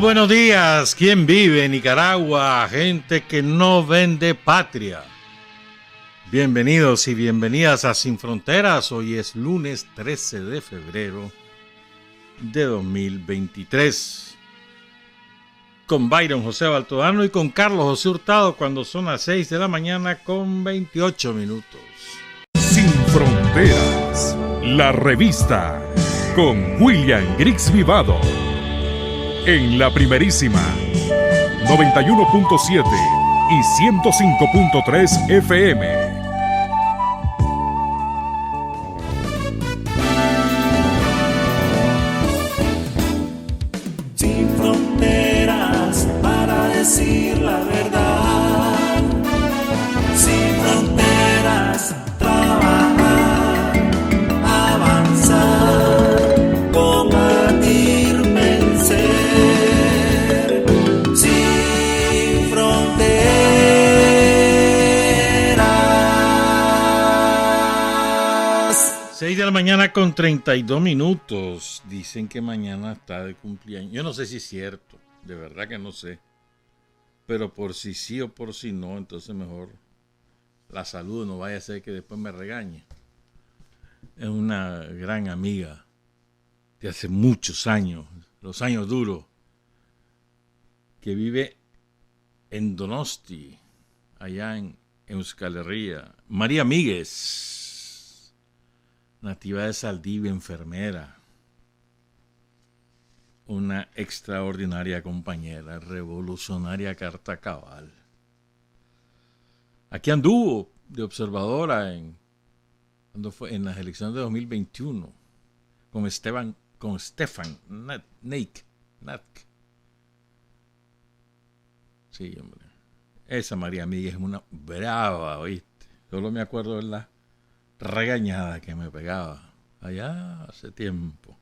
buenos días. ¿Quién vive en Nicaragua? Gente que no vende patria. Bienvenidos y bienvenidas a Sin Fronteras. Hoy es lunes 13 de febrero de 2023. Con Byron José Baltodano y con Carlos José Hurtado cuando son las 6 de la mañana con 28 minutos. Sin Fronteras, la revista con William Griggs Vivado. En la primerísima 91.7 y 105.3 FM. Sin fronteras para decir la verdad. Sin fronteras, trabajar, avanzar, combatir, vencer. Sin fronteras. 6 de la mañana con 32 minutos. Dicen que mañana está de cumpleaños. Yo no sé si es cierto, de verdad que no sé. Pero por si sí o por si no, entonces mejor la saludo, no vaya a ser que después me regañe. Es una gran amiga de hace muchos años, los años duros, que vive en Donosti, allá en Euskal Herria. María Míguez, nativa de Saldivia, enfermera. Una extraordinaria compañera, revolucionaria carta cabal. Aquí anduvo de observadora cuando fue en las elecciones de 2021 con Stefan Neik. Sí, hombre. Esa María Miguel es una brava, ¿oíste? Solo me acuerdo de la regañada que me pegaba allá hace tiempo.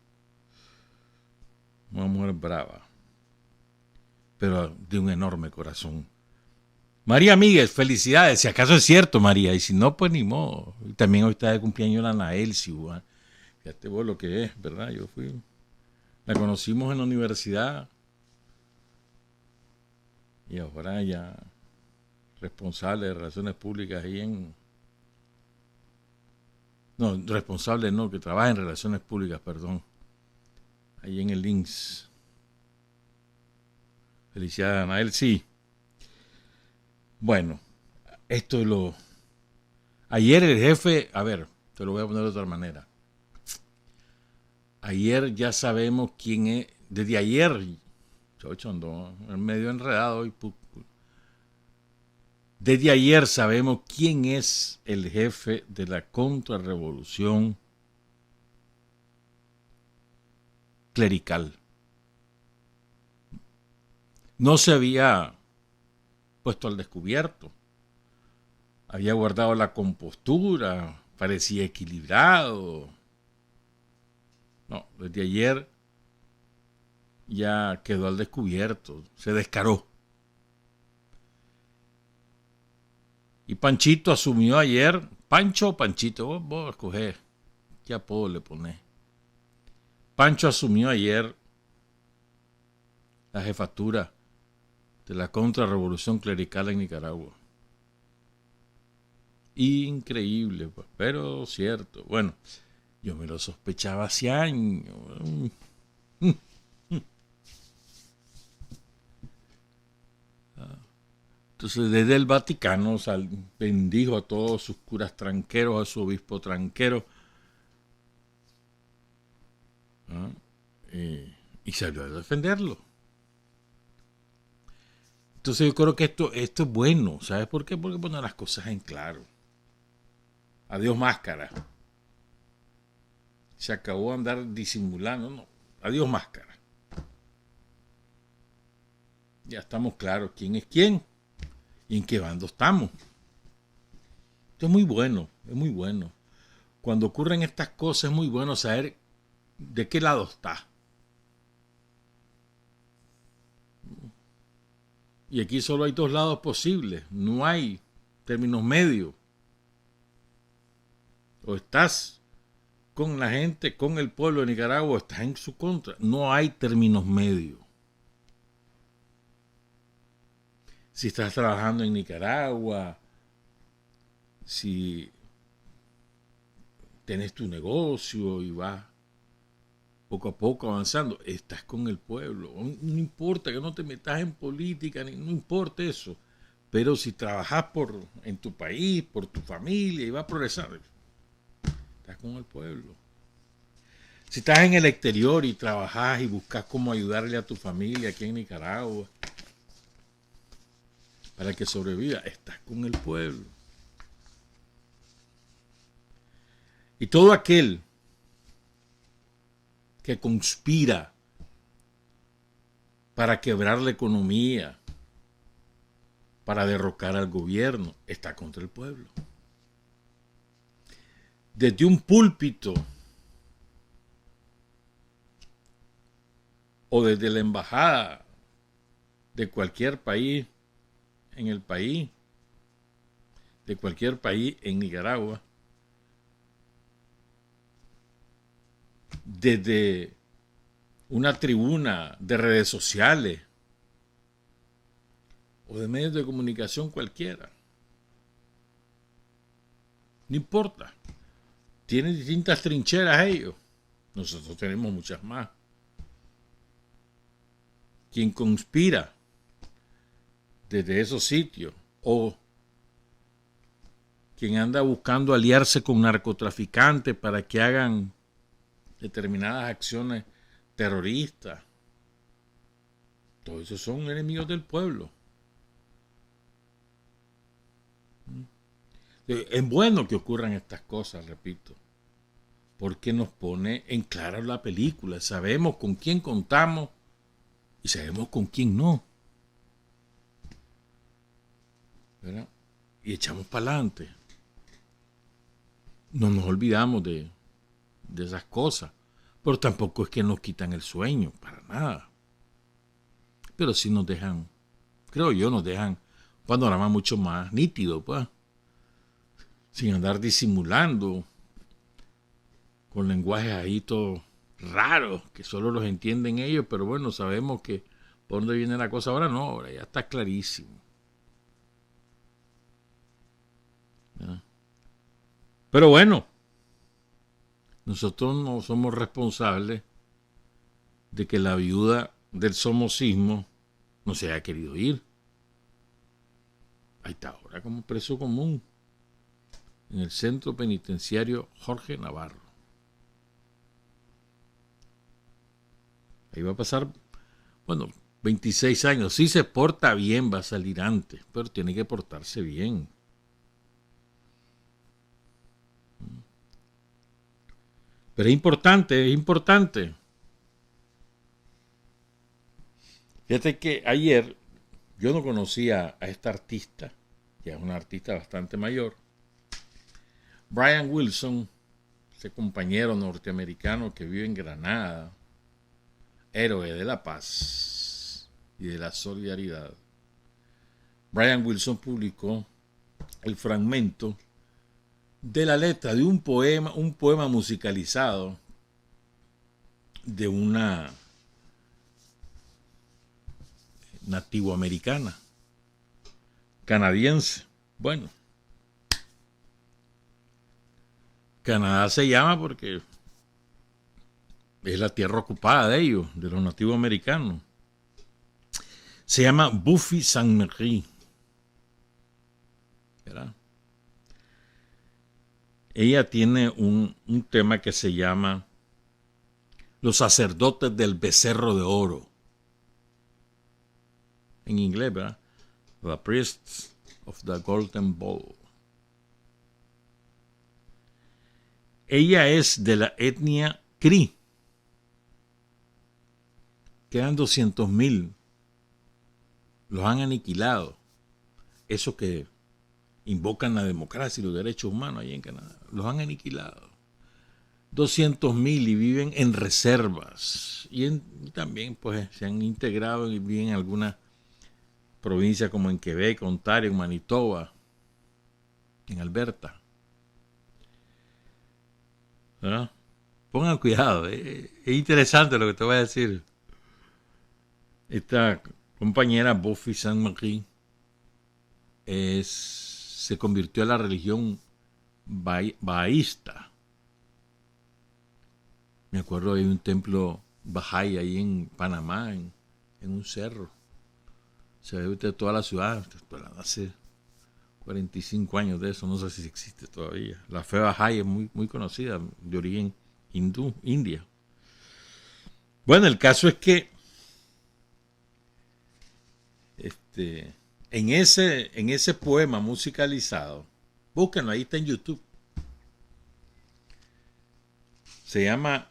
Una mujer brava, pero de un enorme corazón. María Míguez, felicidades. Si acaso es cierto, María, y si no, pues ni modo. Y también hoy está de cumpleaños la Naelsi. Fíjate vos lo que es, ¿verdad? La conocimos en la universidad y ahora ya responsable de relaciones públicas ahí No, responsable no, que trabaja en relaciones públicas, perdón. Ahí en el Links. Felicidades, Anael, sí. Bueno, esto es lo... Ayer el jefe... A ver, te lo voy a poner de otra manera. Ayer ya sabemos quién es... Desde ayer... Chocho, ando medio enredado hoy. Desde ayer sabemos quién es el jefe de la contrarrevolución clerical. No se había puesto al descubierto. Había guardado la compostura, parecía equilibrado. No, desde ayer ya quedó al descubierto, se descaró. Y Panchito asumió ayer, Pancho o Panchito, vos escogés, ¿qué apodo le ponés? Pancho asumió ayer la jefatura de la contrarrevolución clerical en Nicaragua. Increíble, pues, pero cierto. Bueno, yo me lo sospechaba hace años. Entonces, desde el Vaticano bendijo a todos sus curas tranqueros, a su obispo tranquero, y salió a defenderlo. Entonces yo creo que esto es bueno. ¿Sabes por qué? Porque pone las cosas en claro. Adiós máscara. Se acabó de andar disimulando. No. Adiós máscara. Ya estamos claros quién es quién y en qué bando estamos. Esto es muy bueno, es muy bueno. Cuando ocurren estas cosas es muy bueno saber de qué lado está. Y aquí solo hay dos lados posibles, no hay términos medios. O estás con la gente, con el pueblo de Nicaragua, o estás en su contra. No hay términos medios. si estás trabajando en Nicaragua, si tienes tu negocio y vas poco a poco avanzando, estás con el pueblo. No importa que no te metas en política, no importa eso. Pero si trabajas en tu país, por tu familia y vas a progresar, estás con el pueblo. Si estás en el exterior y trabajas y buscas cómo ayudarle a tu familia aquí en Nicaragua para que sobreviva, estás con el pueblo. Y todo aquel que conspira para quebrar la economía, para derrocar al gobierno, está contra el pueblo. Desde un púlpito o desde la embajada de cualquier país en el país, de cualquier país en Nicaragua, desde una tribuna de redes sociales o de medios de comunicación cualquiera. No importa. Tienen distintas trincheras ellos. Nosotros tenemos muchas más. Quien conspira desde esos sitios o quien anda buscando aliarse con narcotraficantes para que hagan determinadas acciones terroristas, todos esos son enemigos del pueblo. Es bueno que ocurran estas cosas, repito, porque nos pone en claro la película. Sabemos con quién contamos y sabemos con quién no, ¿verdad? Y echamos para adelante. No nos olvidamos de esas cosas, pero tampoco es que nos quitan el sueño, para nada. Pero sí nos dejan, creo yo, nos dejan un panorama mucho más nítido, pues, sin andar disimulando con lenguajes ahí todos raros que solo los entienden ellos, pero bueno, sabemos que por dónde viene la cosa ahora. No, ahora ya está clarísimo, ¿verdad? Pero bueno, nosotros no somos responsables de que la viuda del somocismo no se haya querido ir. Ahí está ahora como preso común en el centro penitenciario Jorge Navarro. Ahí va a pasar, 26 años. Si se porta bien va a salir antes, pero tiene que portarse bien. Pero es importante, es importante. Fíjate que ayer yo no conocía a esta artista, que es una artista bastante mayor, Brian Wilson, ese compañero norteamericano que vive en Granada, héroe de la paz y de la solidaridad. Brian Wilson publicó el fragmento de la letra de un poema musicalizado de una nativoamericana, canadiense. Bueno, Canadá se llama porque es la tierra ocupada de ellos, de los nativos americanos. Se llama Buffy Sainte-Marie, ¿verdad? Ella tiene un tema que se llama Los sacerdotes del becerro de oro. En inglés, ¿verdad? The Priests of the Golden Bowl. Ella es de la etnia Cree. Quedan 200,000. Los han aniquilado. Eso que invocan la democracia y los derechos humanos allá en Canadá. Los han aniquilado. 200,000 y viven en reservas. Y también pues se han integrado y viven en algunas provincias como en Quebec, Ontario, en Manitoba, en Alberta. ¿Ah? Pongan cuidado, es interesante lo que te voy a decir. Esta compañera Buffy Sainte-Marie se convirtió en la religión bahaísta. Me acuerdo, hay un templo Bahá'í ahí en Panamá, en un cerro. Se ve usted toda la ciudad, hace 45 años de eso, no sé si existe todavía. La fe Bahá'í es muy, muy conocida, de origen hindú, India. Bueno, el caso es que en ese poema musicalizado, búsquenlo, ahí está en YouTube. Se llama,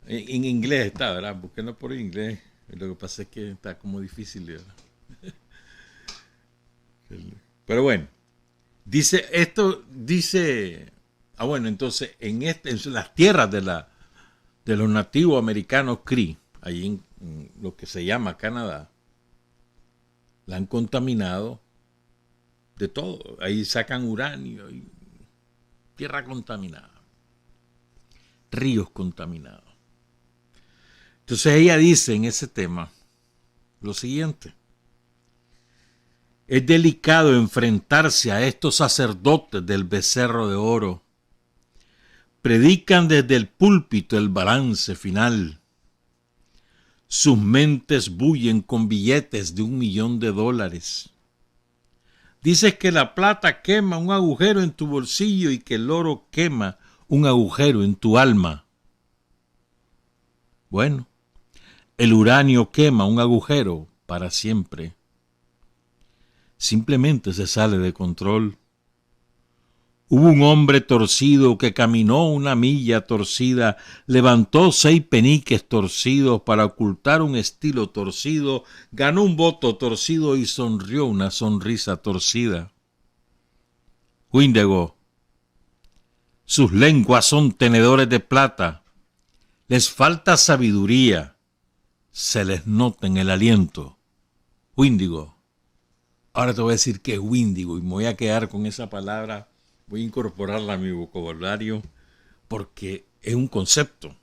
en inglés está, ¿verdad? Búsquenlo por inglés. Lo que pasa es que está como difícil, ¿verdad? Pero bueno, dice, bueno, entonces en las tierras de los nativos americanos Cree, allí en lo que se llama Canadá, la han contaminado de todo. Ahí sacan uranio y tierra contaminada, ríos contaminados. Entonces ella dice en ese tema lo siguiente: es delicado enfrentarse a estos sacerdotes del becerro de oro. Predican desde el púlpito el balance final. Sus mentes bullen con billetes de $1.000.000. Dices que la plata quema un agujero en tu bolsillo y que el oro quema un agujero en tu alma. Bueno, el uranio quema un agujero para siempre. Simplemente se sale de control. Hubo un hombre torcido que caminó una milla torcida, levantó 6 peniques torcidos para ocultar un estilo torcido, ganó un voto torcido y sonrió una sonrisa torcida. Wendigo. Sus lenguas son tenedores de plata. Les falta sabiduría. Se les nota en el aliento. Wendigo. Ahora te voy a decir que es Wendigo y me voy a quedar con esa palabra. Voy a incorporarla a mi vocabulario porque es un concepto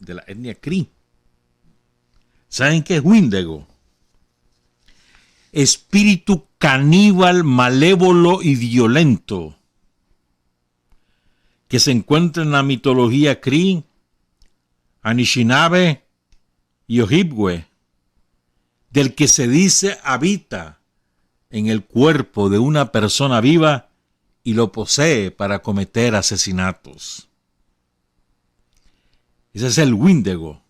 de la etnia Cree. ¿Saben qué es Wendigo? Espíritu caníbal, malévolo y violento que se encuentra en la mitología Cree, Anishinaabe y Ojibwe, del que se dice habita en el cuerpo de una persona viva y lo posee para cometer asesinatos. Ese es el Wendigo.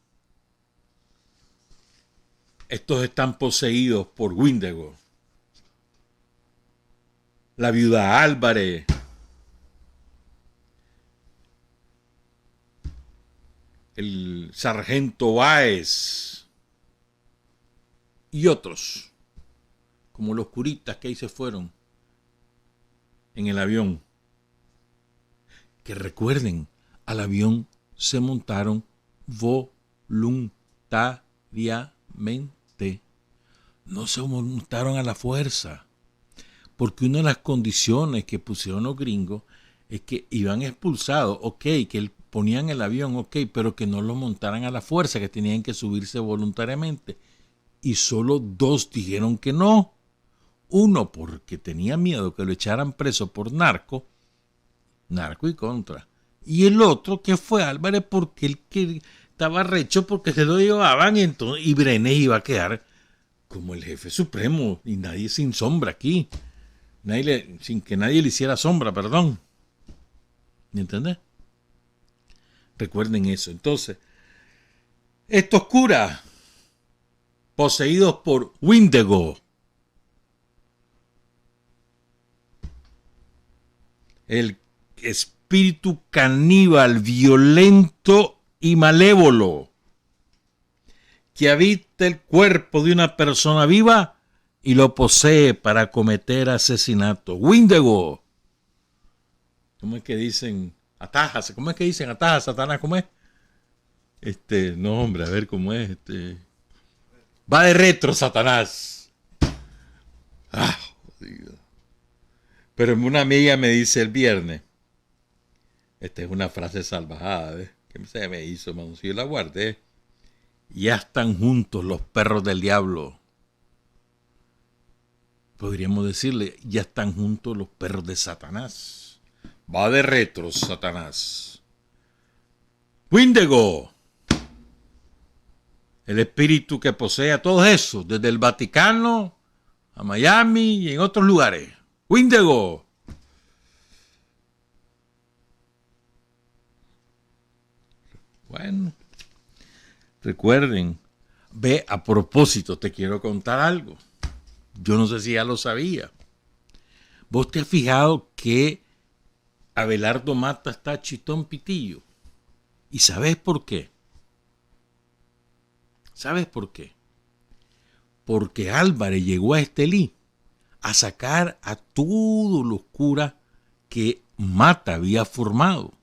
Estos están poseídos por Wendigo. La viuda Álvarez, el sargento Báez y otros, como los curitas que ahí se fueron en el avión. Que recuerden, al avión se montaron voluntariamente. No se montaron a la fuerza. Porque una de las condiciones que pusieron los gringos es que iban expulsados, ok, que ponían el avión, ok, pero que no lo montaran a la fuerza, que tenían que subirse voluntariamente. Y solo 2 dijeron que no. Uno porque tenía miedo que lo echaran preso por narco y contra. Y el otro que fue Álvarez porque él que estaba recho porque se lo llevaban y Brenes iba a quedar como el jefe supremo y nadie sin sombra aquí. Sin que nadie le hiciera sombra, perdón. ¿Me entiendes? Recuerden eso. Entonces, estos curas poseídos por Wendigo, el espíritu caníbal, violento y malévolo que habita el cuerpo de una persona viva y lo posee para cometer asesinato. Wendigo. ¿Cómo es que dicen? Atájase. ¿Cómo es que dicen? Ataja, Satanás. ¿Cómo es? No, hombre, a ver cómo es. Va de retro, Satanás. Ah, jodido. Pero una amiga me dice el viernes, esta es una frase salvajada, ¿ves? ¿Qué se me hizo, mano? Si yo la guardé. Ya están juntos los perros del diablo. podríamos decirle, ya están juntos los perros de Satanás. Va de retro, Satanás. Wendigo, el espíritu que posee a todos esos, desde el Vaticano a Miami y en otros lugares. Wendigo. Bueno, recuerden, ve, a propósito, te quiero contar algo. Yo no sé si ya lo sabía. ¿Vos te has fijado que Abelardo Mata está chitón pitillo? ¿Y sabes por qué? ¿Sabes por qué? Porque Álvarez llegó a Estelí a sacar a todos los curas que Mata había formado,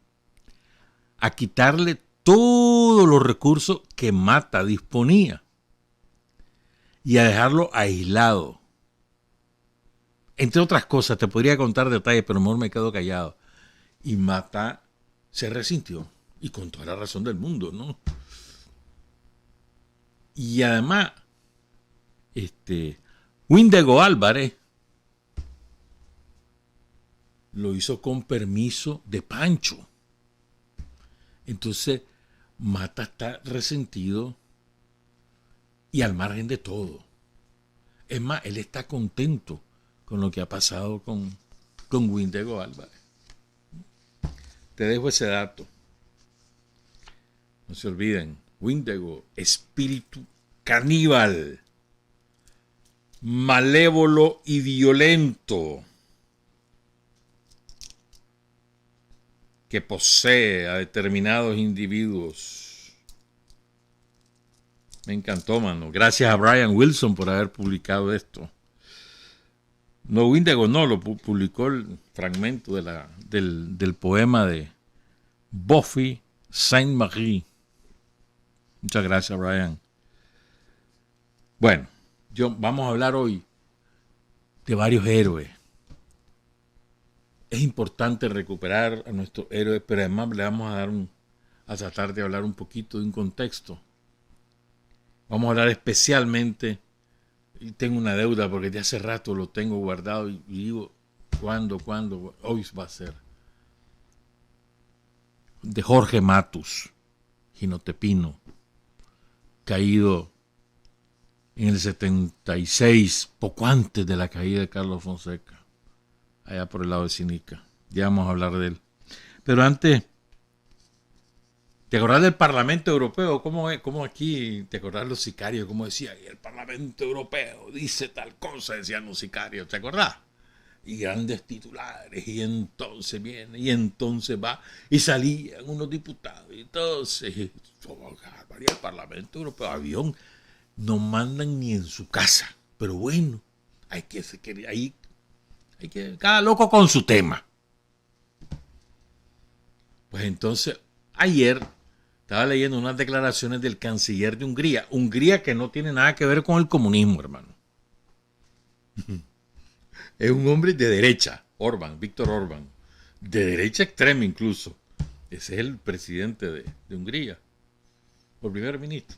a quitarle todos los recursos que Mata disponía y a dejarlo aislado. Entre otras cosas, te podría contar detalles, pero mejor me quedo callado. Y Mata se resintió, y con toda la razón del mundo, ¿no? Y además, Wendigo Álvarez lo hizo con permiso de Pancho. Entonces, Mata está resentido y al margen de todo. Es más, él está contento con lo que ha pasado con Wendigo Álvarez. Te dejo ese dato. No se olviden, Wendigo, espíritu caníbal, malévolo y violento, que posee a determinados individuos. Me encantó, mano. Gracias a Brian Wilson por haber publicado esto. No, Wendigo no, lo publicó el fragmento del poema de Buffy Sainte-Marie. Muchas gracias, Brian. Bueno, vamos a hablar hoy de varios héroes. Es importante recuperar a nuestros héroes, pero además le vamos a tratar de hablar un poquito de un contexto. Vamos a hablar especialmente, y tengo una deuda porque de hace rato lo tengo guardado y digo, ¿cuándo? Hoy va a ser. De Jorge Matus, jinotepino, caído en el 76, poco antes de la caída de Carlos Fonseca, allá por el lado de Sinica. Ya vamos a hablar de él. Pero antes, ¿te acordás del Parlamento Europeo? ¿Cómo aquí, te acordás los sicarios? ¿Cómo decía? Y el Parlamento Europeo dice tal cosa, decían los sicarios, ¿te acordás? Y grandes titulares, y entonces viene, y entonces va, y salían unos diputados, y entonces, el Parlamento Europeo, avión, no mandan ni en su casa, pero bueno, hay que cada loco con su tema. Pues entonces, ayer estaba leyendo unas declaraciones del canciller de Hungría que no tiene nada que ver con el comunismo, hermano. Es un hombre de derecha, Víctor Orbán, de derecha extrema incluso. Ese es el presidente de Hungría, o primer ministro.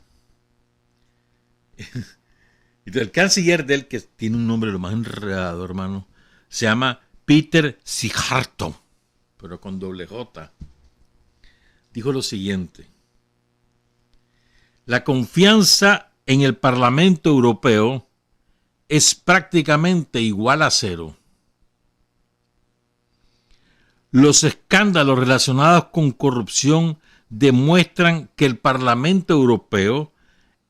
Entonces, el canciller de él, que tiene un nombre lo más enredado, hermano, se llama Peter Szijjártó, pero con doble J. Dijo lo siguiente: la confianza en el Parlamento Europeo es prácticamente igual a cero. Los escándalos relacionados con corrupción demuestran que el Parlamento Europeo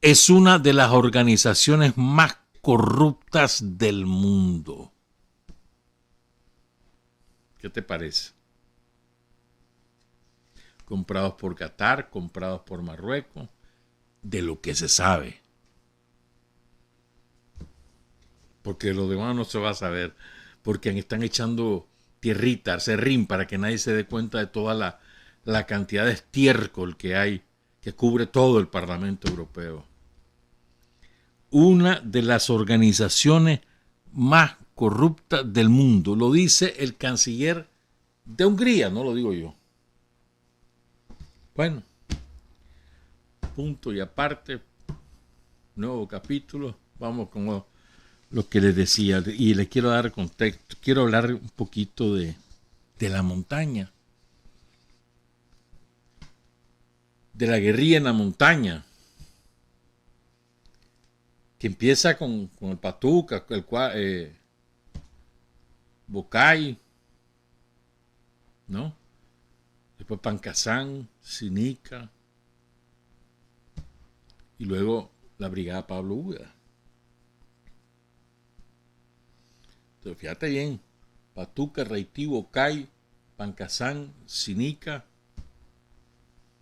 es una de las organizaciones más corruptas del mundo. ¿Qué te parece? Comprados por Qatar, comprados por Marruecos, de lo que se sabe. Porque lo demás no se va a saber, porque están echando tierrita, serrín, para que nadie se dé cuenta de toda la cantidad de estiércol que hay, que cubre todo el Parlamento Europeo. Una de las organizaciones más corruptas del mundo, lo dice el canciller de Hungría, no lo digo yo. Bueno, punto y aparte, nuevo capítulo, vamos lo que les decía, y les quiero dar contexto, quiero hablar un poquito de la montaña, de la guerrilla en la montaña, que empieza con el Patuca, Bocay, ¿no? Después Pancasán, Sinica, y luego la brigada Pablo Úbeda. Entonces, fíjate bien, Patuca, Reití, Bocay, Pancasán, Sinica,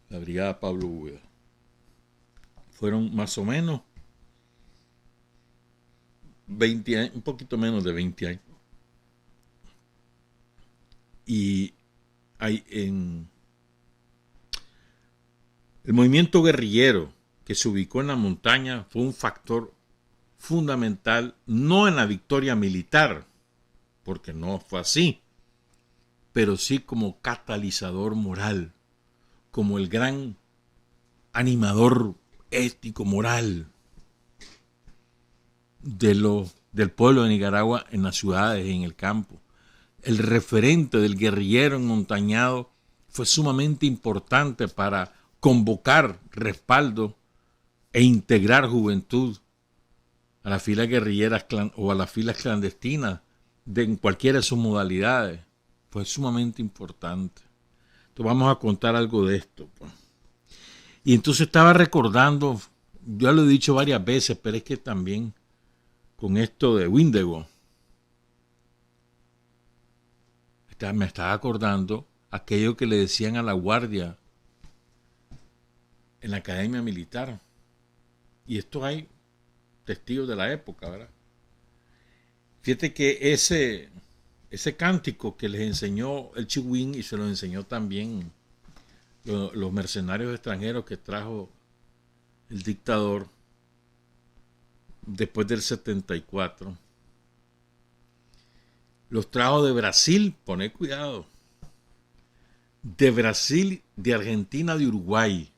la brigada Pablo Úbeda. Fueron más o menos 20 años, un poquito menos de 20 años. Y hay en el movimiento guerrillero que se ubicó en la montaña fue un factor fundamental, no en la victoria militar, porque no fue así, pero sí como catalizador moral, como el gran animador ético moral del pueblo de Nicaragua en las ciudades y en el campo. El referente del guerrillero enmontañado fue sumamente importante para convocar respaldo e integrar juventud a las filas guerrilleras o a las filas clandestinas en cualquiera de sus modalidades. Fue sumamente importante. Entonces vamos a contar algo de esto, pues. Y entonces estaba recordando, ya lo he dicho varias veces, pero es que también con esto de Windigo, me estaba acordando aquello que le decían a la guardia en la academia militar. Y esto hay testigos de la época, ¿verdad? Fíjate que ese cántico que les enseñó el Chihuín y se lo enseñó también los mercenarios extranjeros que trajo el dictador después del 74. Los trajo de Brasil, poned cuidado, de Brasil, de Argentina, de Uruguay,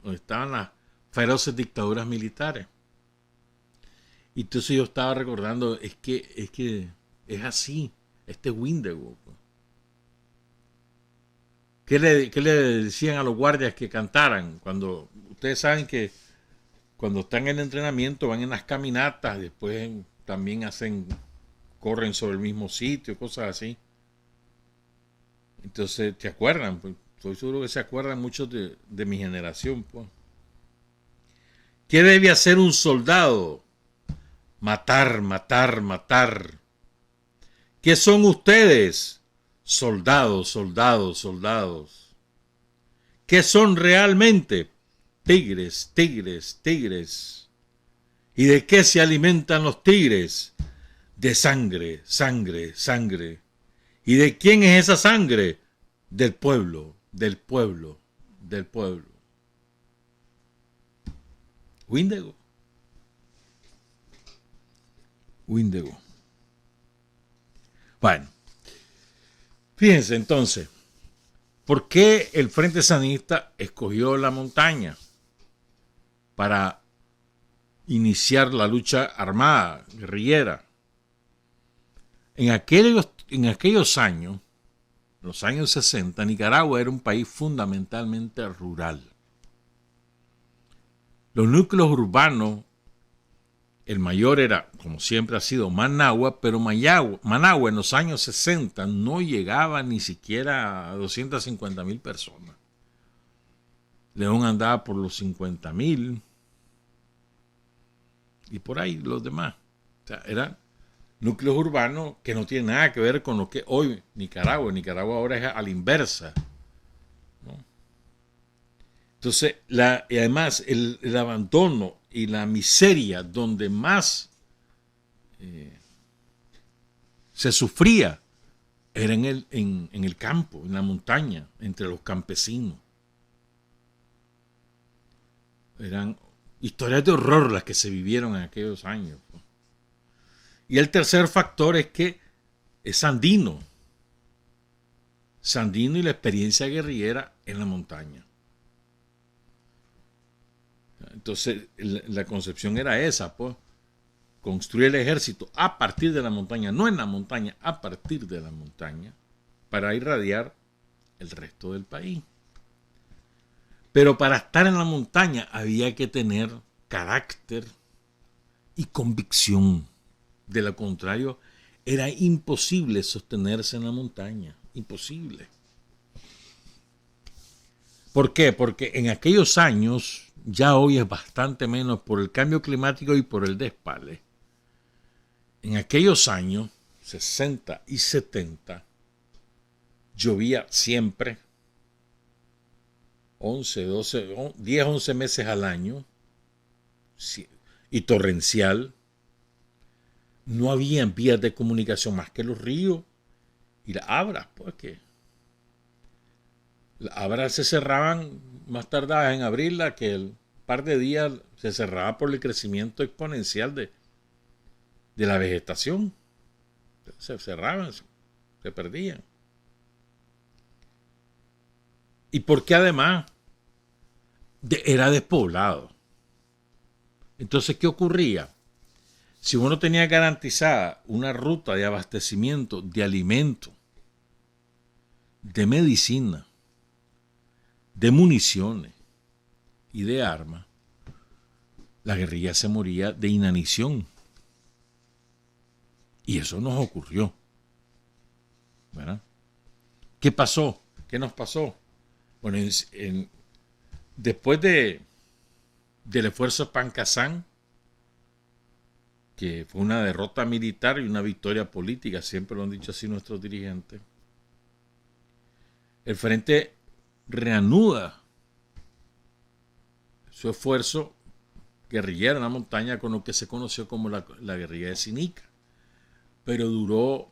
donde estaban las feroces dictaduras militares. Y entonces yo estaba recordando, es que es así, este Windigo. ¿Qué le decían a los guardias que cantaran? Cuando ustedes saben que cuando están en entrenamiento van en las caminatas, después también corren sobre el mismo sitio, cosas así. Entonces, ¿te acuerdan? Pues, estoy seguro que se acuerdan muchos de mi generación. Pues. ¿Qué debe hacer un soldado? Matar, matar, matar. ¿Qué son ustedes? Soldados, soldados, soldados. ¿Qué son realmente? Tigres, tigres, tigres. ¿Y de qué se alimentan los tigres? De sangre, sangre, sangre. ¿Y de quién es esa sangre? Del pueblo, del pueblo, del pueblo. Windigo. Windigo. Bueno, fíjense entonces, ¿por qué el Frente Sandinista escogió la montaña para iniciar la lucha armada, guerrillera? En aquellos años, los años 60, Nicaragua era un país fundamentalmente rural. Los núcleos urbanos, el mayor era, como siempre ha sido, Managua, pero Managua en los años 60 no llegaba ni siquiera a 250,000 personas. León andaba por los 50,000 y por ahí los demás. O sea, eran núcleos urbanos que no tienen nada que ver con lo que hoy Nicaragua. Nicaragua ahora es a la inversa, ¿no? Entonces, y además el abandono y la miseria donde más se sufría era en el campo, en la montaña, entre los campesinos. Eran historias de horror las que se vivieron en aquellos años. Y el tercer factor es que es Sandino. Sandino y la experiencia guerrillera en la montaña. Entonces, la concepción era esa, pues. construir el ejército a partir de la montaña, no en la montaña, a partir de la montaña, para irradiar el resto del país. Pero para estar en la montaña había que tener carácter y convicción. De lo contrario, era imposible sostenerse en la montaña. Imposible. ¿Por qué? Porque en aquellos años, ya hoy es bastante menos por el cambio climático y por el despale. En aquellos años, 60 y 70, llovía siempre, 10, 11 meses al año, y torrencial. No había vías de comunicación más que los ríos y las abras, pues que las abras se cerraban más tardadas en abrirla, que el par de días se cerraba por el crecimiento exponencial de la vegetación. Se cerraban, se perdían. Y porque además era despoblado. Entonces, ¿qué ocurría? Si uno tenía garantizada una ruta de abastecimiento de alimentos, de medicina, de municiones y de armas, la guerrilla se moría de inanición. Y eso nos ocurrió. ¿Verdad? ¿Qué pasó? ¿Qué nos pasó? Bueno, después del esfuerzo Pancasán, que fue una derrota militar y una victoria política, siempre lo han dicho así nuestros dirigentes, el frente reanuda su esfuerzo guerrillero en la montaña con lo que se conoció como la guerrilla de Sinica. Pero duró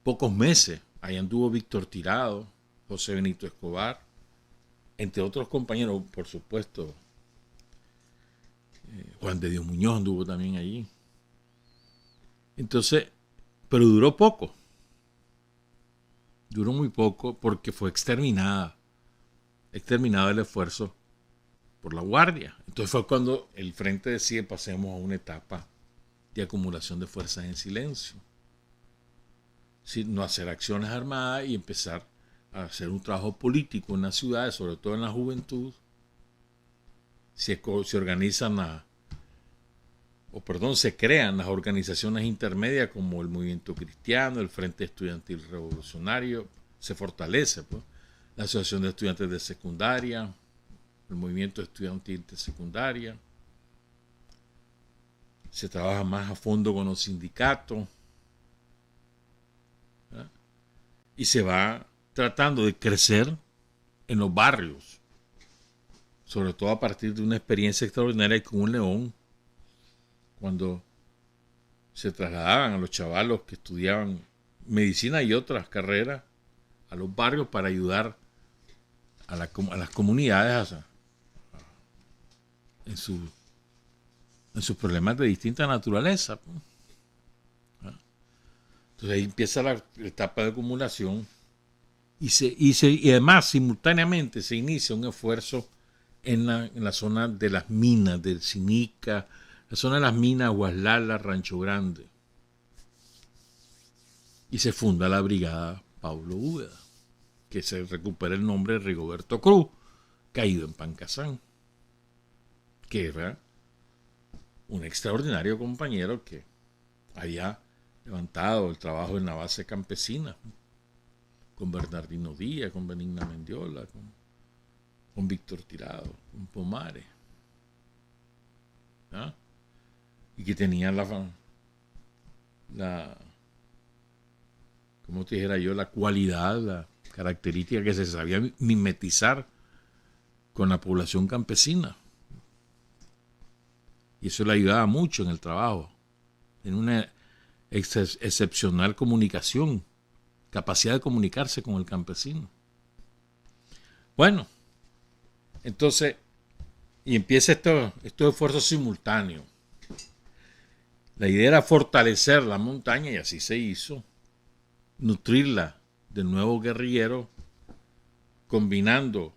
pocos meses. Ahí anduvo Víctor Tirado, José Benito Escobar, entre otros compañeros, por supuesto. Juan de Dios Muñoz anduvo también allí. Entonces, pero duró poco. Duró muy poco porque fue exterminado el esfuerzo por la Guardia. Entonces fue cuando el frente decide pasemos a una etapa de acumulación de fuerzas en silencio. No hacer acciones armadas y empezar a hacer un trabajo político en las ciudades, sobre todo en la juventud. Se organizan se crean las organizaciones intermedias como el Movimiento Cristiano, el Frente Estudiantil Revolucionario, se fortalece, pues, la Asociación de Estudiantes de Secundaria, el Movimiento Estudiantil de Secundaria, se trabaja más a fondo con los sindicatos, ¿verdad? Y se va tratando de crecer en los barrios, sobre todo a partir de una experiencia extraordinaria con un León, cuando se trasladaban a los chavalos que estudiaban medicina y otras carreras a los barrios para ayudar a las comunidades en sus problemas de distinta naturaleza. Entonces ahí empieza la etapa de acumulación y además simultáneamente se inicia un esfuerzo en la zona de las minas del Sinica, la zona de las minas, Guaslala, Rancho Grande. Y se funda la brigada Pablo Úbeda, que se recupera el nombre de Rigoberto Cruz, caído en Pancasán, que era un extraordinario compañero que había levantado el trabajo en la base campesina, con Bernardino Díaz, con Benigna Mendiola, con Víctor Tirado, con Pomares. ¿Ah? Y que tenía como te dijera yo, la cualidad, la característica que se sabía mimetizar con la población campesina. Y eso le ayudaba mucho en el trabajo. En una excepcional comunicación, capacidad de comunicarse con el campesino. Bueno, entonces, y empieza estos esfuerzos simultáneos. La idea era fortalecer la montaña y así se hizo. Nutrirla de nuevos guerrilleros, combinando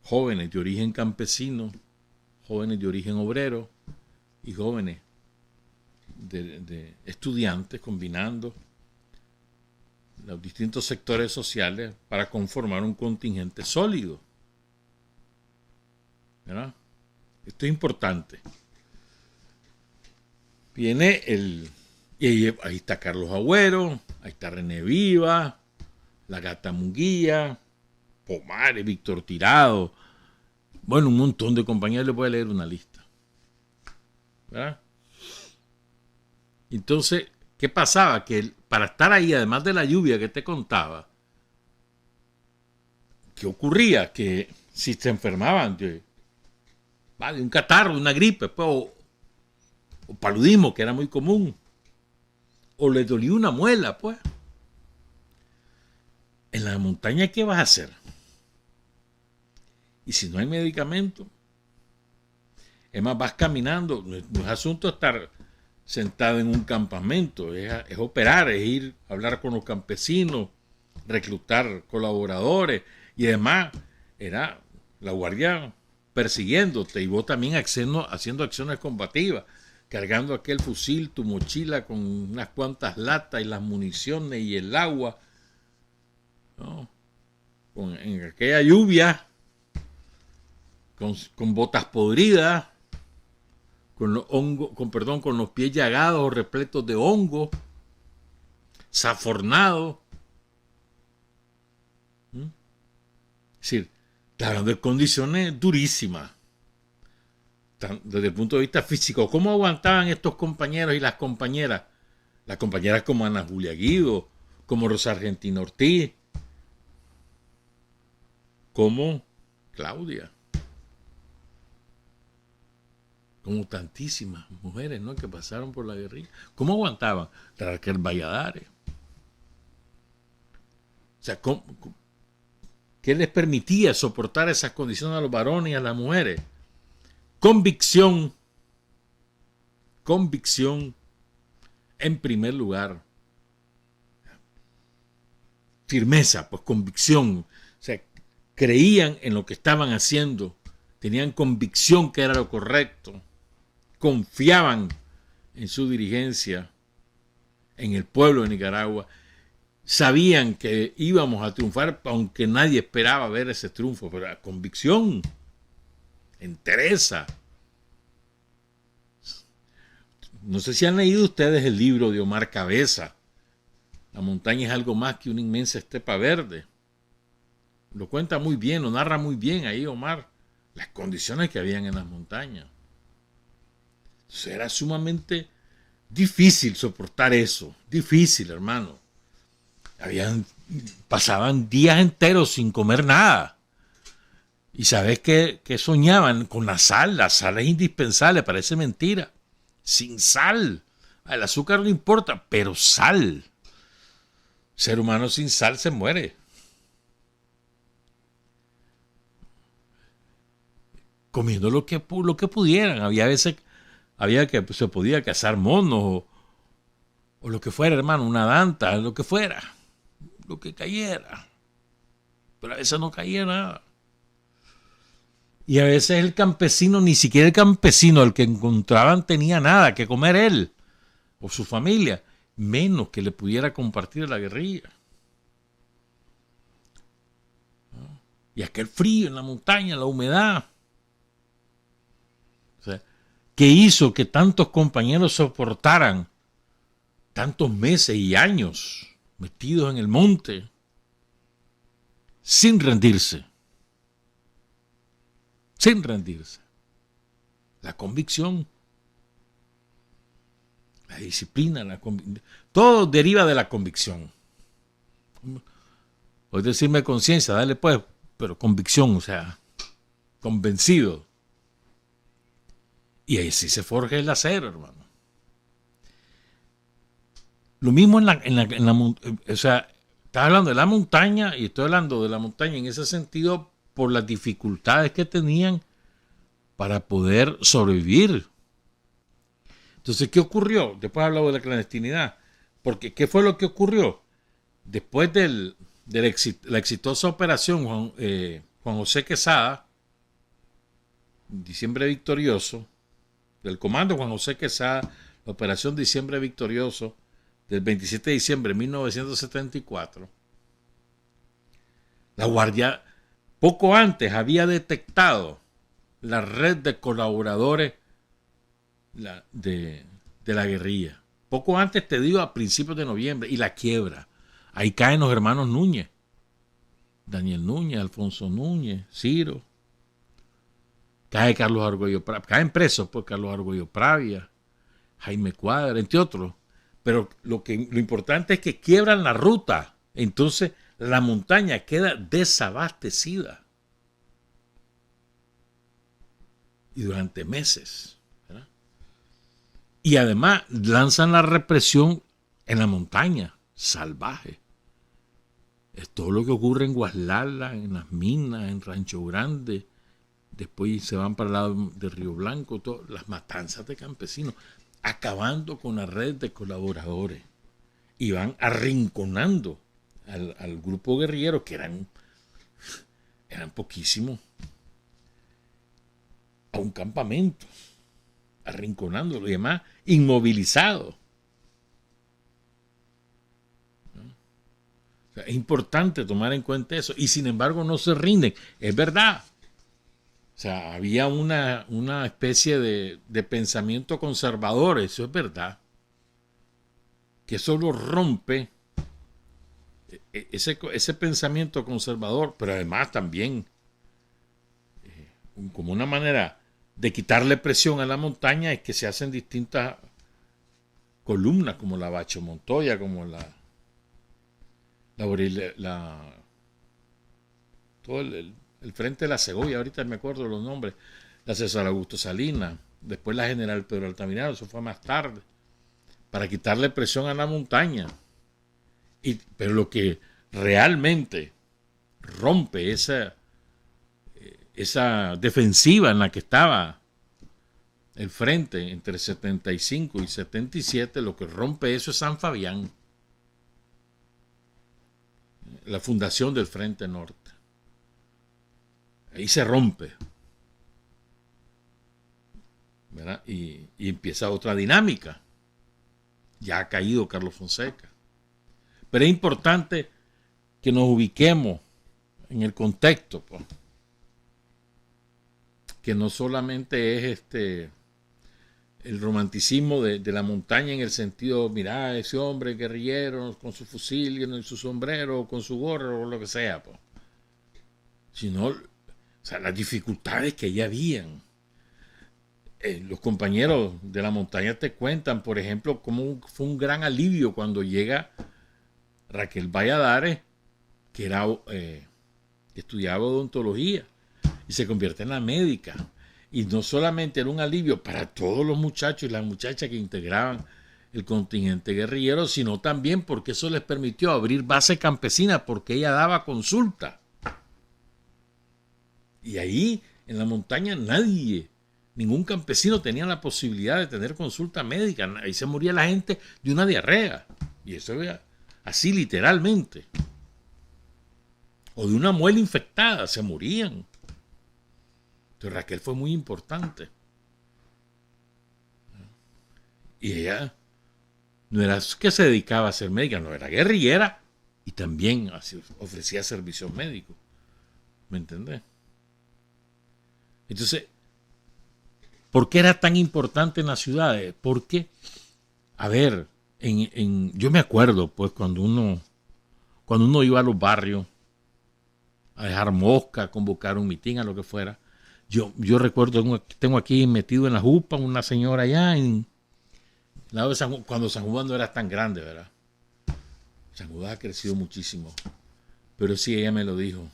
jóvenes de origen campesino, jóvenes de origen obrero y jóvenes de estudiantes combinando los distintos sectores sociales para conformar un contingente sólido. ¿Verdad? Esto es importante. Viene y ahí está Carlos Agüero, ahí está René Viva, la Gata Munguía, Pomares, Víctor Tirado, bueno, un montón de compañeros. Les voy a leer una lista. ¿Verdad? Entonces, ¿qué pasaba? Que para estar ahí, además de la lluvia que te contaba, ¿qué ocurría? Que si se enfermaban de un catarro, de una gripe, pues, o paludismo, que era muy común, o le dolía una muela, pues, en la montaña, ¿qué vas a hacer? Y si no hay medicamento, es más, vas caminando. No es asunto estar sentado en un campamento, es operar, es ir a hablar con los campesinos, reclutar colaboradores, y además era la guardia persiguiéndote y vos también haciendo acciones combativas, cargando aquel fusil, tu mochila con unas cuantas latas y las municiones y el agua, ¿no? En aquella lluvia, con botas podridas, con los pies llagados o repletos de hongo, zafornados. Es decir, está hablando de condiciones durísimas desde el punto de vista físico. ¿Cómo aguantaban estos compañeros y las compañeras? Las compañeras como Ana Julia Guido, como Rosa Argentina Ortiz, como Claudia, como tantísimas mujeres, ¿no?, que pasaron por la guerrilla. ¿Cómo aguantaban? Raquel Valladares. O sea, ¿qué les permitía soportar esas condiciones a los varones y a las mujeres? Convicción en primer lugar. Firmeza, pues convicción. O sea, creían en lo que estaban haciendo, tenían convicción que era lo correcto, confiaban en su dirigencia, en el pueblo de Nicaragua, sabían que íbamos a triunfar, aunque nadie esperaba ver ese triunfo, pero la convicción, entereza. No sé si han leído ustedes el libro de Omar Cabeza, La montaña es algo más que una inmensa estepa verde. Lo cuenta muy bien, lo narra muy bien ahí Omar, las condiciones que habían en las montañas. Entonces era sumamente difícil soportar eso, difícil, hermano. Pasaban días enteros sin comer nada. Y sabes que soñaban con la sal. La sal es indispensable, parece mentira. Sin sal. El azúcar no importa, pero sal. Ser humano sin sal se muere. Comiendo lo que pudieran. Había veces que se podía cazar monos o lo que fuera, hermano, una danta, lo que fuera, lo que cayera. Pero a veces no caía nada. Y a veces el campesino, ni siquiera el campesino, el que encontraban tenía nada que comer él o su familia, menos que le pudiera compartir a la guerrilla. Y aquel frío en la montaña, la humedad. O sea, ¿qué hizo que tantos compañeros soportaran tantos meses y años metidos en el monte sin rendirse? Sin rendirse. La convicción, la disciplina, todo deriva de la convicción. Puedes decirme conciencia, dale pues, pero convicción, o sea, convencido. Y ahí sí se forja el acero, hermano. Lo mismo en la o sea, estás hablando de la montaña y estoy hablando de la montaña en ese sentido por las dificultades que tenían para poder sobrevivir. Entonces, ¿qué ocurrió? Después he hablado de la clandestinidad. Porque, ¿qué fue lo que ocurrió? Después de la exitosa operación Juan José Quesada, diciembre victorioso del comando Juan José Quesada, la operación Diciembre Victorioso del 27 de diciembre de 1974, la Guardia poco antes había detectado la red de colaboradores de la guerrilla. Poco antes, te digo, a principios de noviembre, y la quiebra. Ahí caen los hermanos Núñez. Daniel Núñez, Alfonso Núñez, Ciro. Cae Carlos Argüello Pravia. Caen presos por Carlos Argüello Pravia, Jaime Cuadra, entre otros. Pero lo importante es que quiebran la ruta. Entonces la montaña queda desabastecida. Y durante meses. ¿Verdad? Y además lanzan la represión en la montaña, salvaje. Es todo lo que ocurre en Guaslala, en las minas, en Rancho Grande. Después se van para el lado de Río Blanco, las matanzas de campesinos, acabando con la red de colaboradores. Y van arrinconando al grupo guerrillero, que eran poquísimos, a un campamento, arrinconándolo y demás, inmovilizado. O sea, es importante tomar en cuenta eso, y sin embargo no se rinden. Es verdad. O sea, había una especie de pensamiento conservador, eso es verdad. Que solo rompe ese pensamiento conservador, pero además también como una manera de quitarle presión a la montaña es que se hacen distintas columnas, como la Bacho Montoya, como todo el Frente de la Segovia, ahorita me acuerdo de los nombres, la César Augusto Salinas, después la General Pedro Altamirano, eso fue más tarde, para quitarle presión a la montaña. Pero lo que realmente rompe esa defensiva en la que estaba el frente entre 75 y 77, lo que rompe eso es San Fabián, la fundación del Frente Norte. Ahí se rompe, ¿verdad? Y empieza otra dinámica. Ya ha caído Carlos Fonseca. Pero es importante que nos ubiquemos en el contexto, pues. Que no solamente es el romanticismo de la montaña en el sentido, mira, ese hombre guerrillero con su fusil, en su sombrero, con su gorro, o lo que sea, pues. Sino, o sea, las dificultades que ya habían. Los compañeros de la montaña te cuentan, por ejemplo, cómo fue un gran alivio cuando llega Raquel Valladares, que estudiaba odontología y se convierte en la médica. Y no solamente era un alivio para todos los muchachos y las muchachas que integraban el contingente guerrillero, sino también porque eso les permitió abrir base campesina, porque ella daba consulta. Y ahí, en la montaña, ningún campesino tenía la posibilidad de tener consulta médica. Ahí se moría la gente de una diarrea. Y eso era así literalmente. O de una muela infectada, se morían. Entonces Raquel fue muy importante. Y ella no era que se dedicaba a ser médica, no, era guerrillera y también ofrecía servicios médicos. ¿Me entendés? Entonces, ¿por qué era tan importante en las ciudades? Porque, a ver, yo me acuerdo, pues, cuando uno iba a los barrios a dejar mosca, a convocar un mitin, a lo que fuera, yo recuerdo, tengo aquí metido en la jupa una señora allá en lado de San Juan, cuando San Juan no era tan grande, ¿verdad? San Juan ha crecido muchísimo. Pero sí, ella me lo dijo.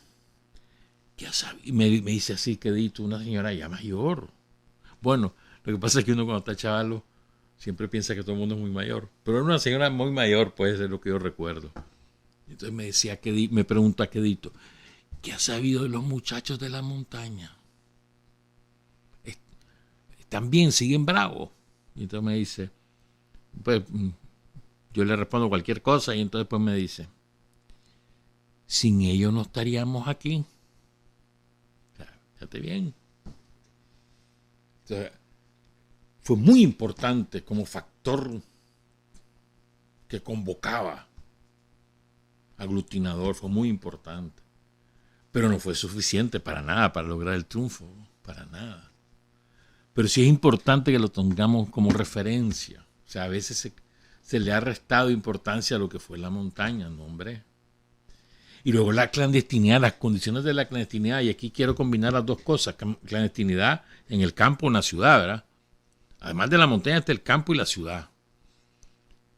Ya sabía, y me dice así, quedito, una señora ya mayor. Bueno, lo que pasa es que uno cuando está chavalo siempre piensa que todo el mundo es muy mayor. Pero era una señora muy mayor, puede ser lo que yo recuerdo. Entonces me decía, me pregunta Quedito, ¿qué ha sabido de los muchachos de la montaña? También siguen bravos. Y entonces me dice, pues yo le respondo cualquier cosa y entonces pues me dice, sin ellos no estaríamos aquí. O sea, fíjate bien. Entonces, fue muy importante como factor que convocaba, aglutinador, fue muy importante. Pero no fue suficiente para nada para lograr el triunfo, para nada. Pero sí es importante que lo tengamos como referencia. O sea, a veces se le ha restado importancia a lo que fue la montaña, ¿no, hombre? Y luego la clandestinidad, las condiciones de la clandestinidad, y aquí quiero combinar las dos cosas, clandestinidad en el campo o en la ciudad, ¿verdad? Además de la montaña está el campo y la ciudad.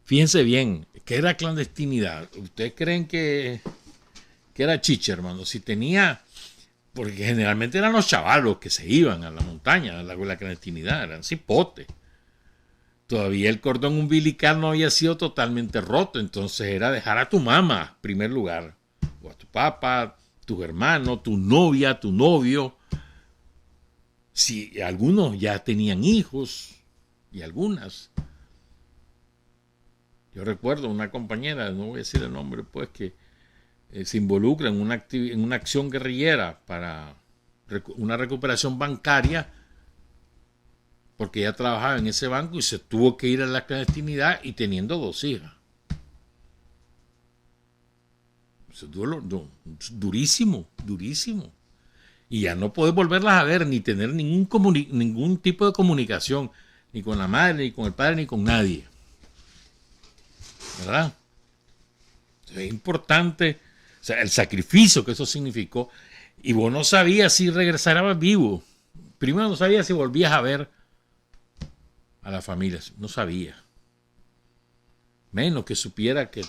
Fíjense bien, ¿qué era clandestinidad? ¿Ustedes creen que era chicha, hermano? Si tenía, porque generalmente eran los chavalos que se iban a la montaña, a la clandestinidad, eran cipotes. Todavía el cordón umbilical no había sido totalmente roto, entonces era dejar a tu mamá en primer lugar, o a tu papá, tu hermano, tu novia, tu novio. Si algunos ya tenían hijos, y algunas. Yo recuerdo una compañera, no voy a decir el nombre, pues, que se involucra en una acción guerrillera para una recuperación bancaria, porque ella trabajaba en ese banco y se tuvo que ir a la clandestinidad y teniendo 2 hijas. Eso es durísimo, durísimo. Y ya no podés volverlas a ver, ni tener ningún tipo de comunicación, ni con la madre, ni con el padre, ni con nadie. ¿Verdad? Es importante, o sea, el sacrificio que eso significó. Y vos no sabías si regresarás vivo. Primero no sabías si volvías a ver a la familia. No sabía. Menos que supiera que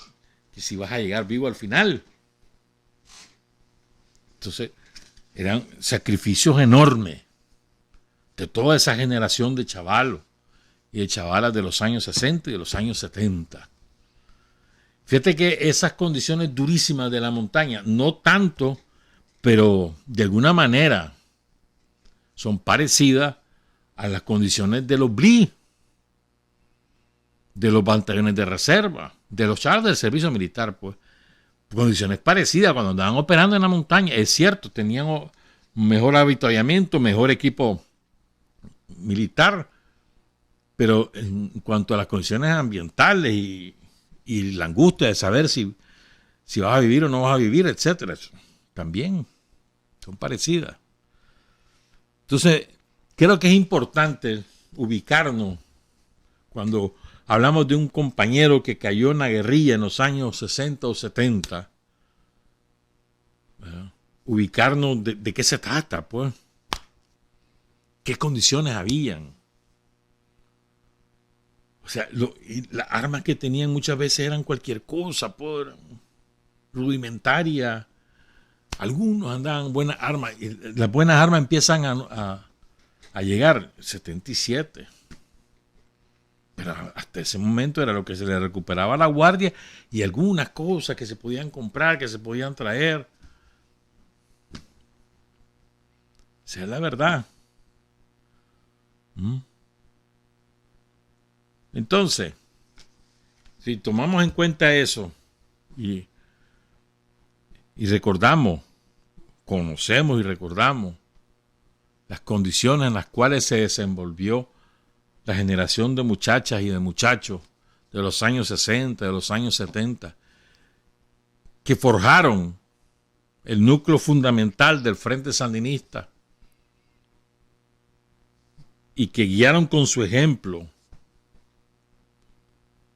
si vas a llegar vivo al final. Entonces, eran sacrificios enormes de toda esa generación de chavalos y de chavalas de los años 60 y de los años 70. Fíjate que esas condiciones durísimas de la montaña, no tanto, pero de alguna manera son parecidas a las condiciones de los BLI, de los batallones de reserva, de los chavos del servicio militar, pues. Condiciones parecidas cuando andaban operando en la montaña. Es cierto, tenían mejor avituallamiento, mejor equipo militar, pero en cuanto a las condiciones ambientales y la angustia de saber si vas a vivir o no vas a vivir, etcétera, también son parecidas. Entonces, creo que es importante ubicarnos cuando hablamos de un compañero que cayó en la guerrilla en los años 60 o 70. Ubicarnos de qué se trata, pues. ¿Qué condiciones habían? O sea, las armas que tenían muchas veces eran cualquier cosa, pues, rudimentaria. Algunos andaban buenas armas. Y las buenas armas empiezan a llegar 77. Pero hasta ese momento era lo que se le recuperaba a la guardia y algunas cosas que se podían comprar, que se podían traer. Esa es la verdad. Entonces, si tomamos en cuenta eso y recordamos, conocemos y recordamos las condiciones en las cuales se desenvolvió la generación de muchachas y de muchachos de los años 60, de los años 70, que forjaron el núcleo fundamental del Frente Sandinista y que guiaron con su ejemplo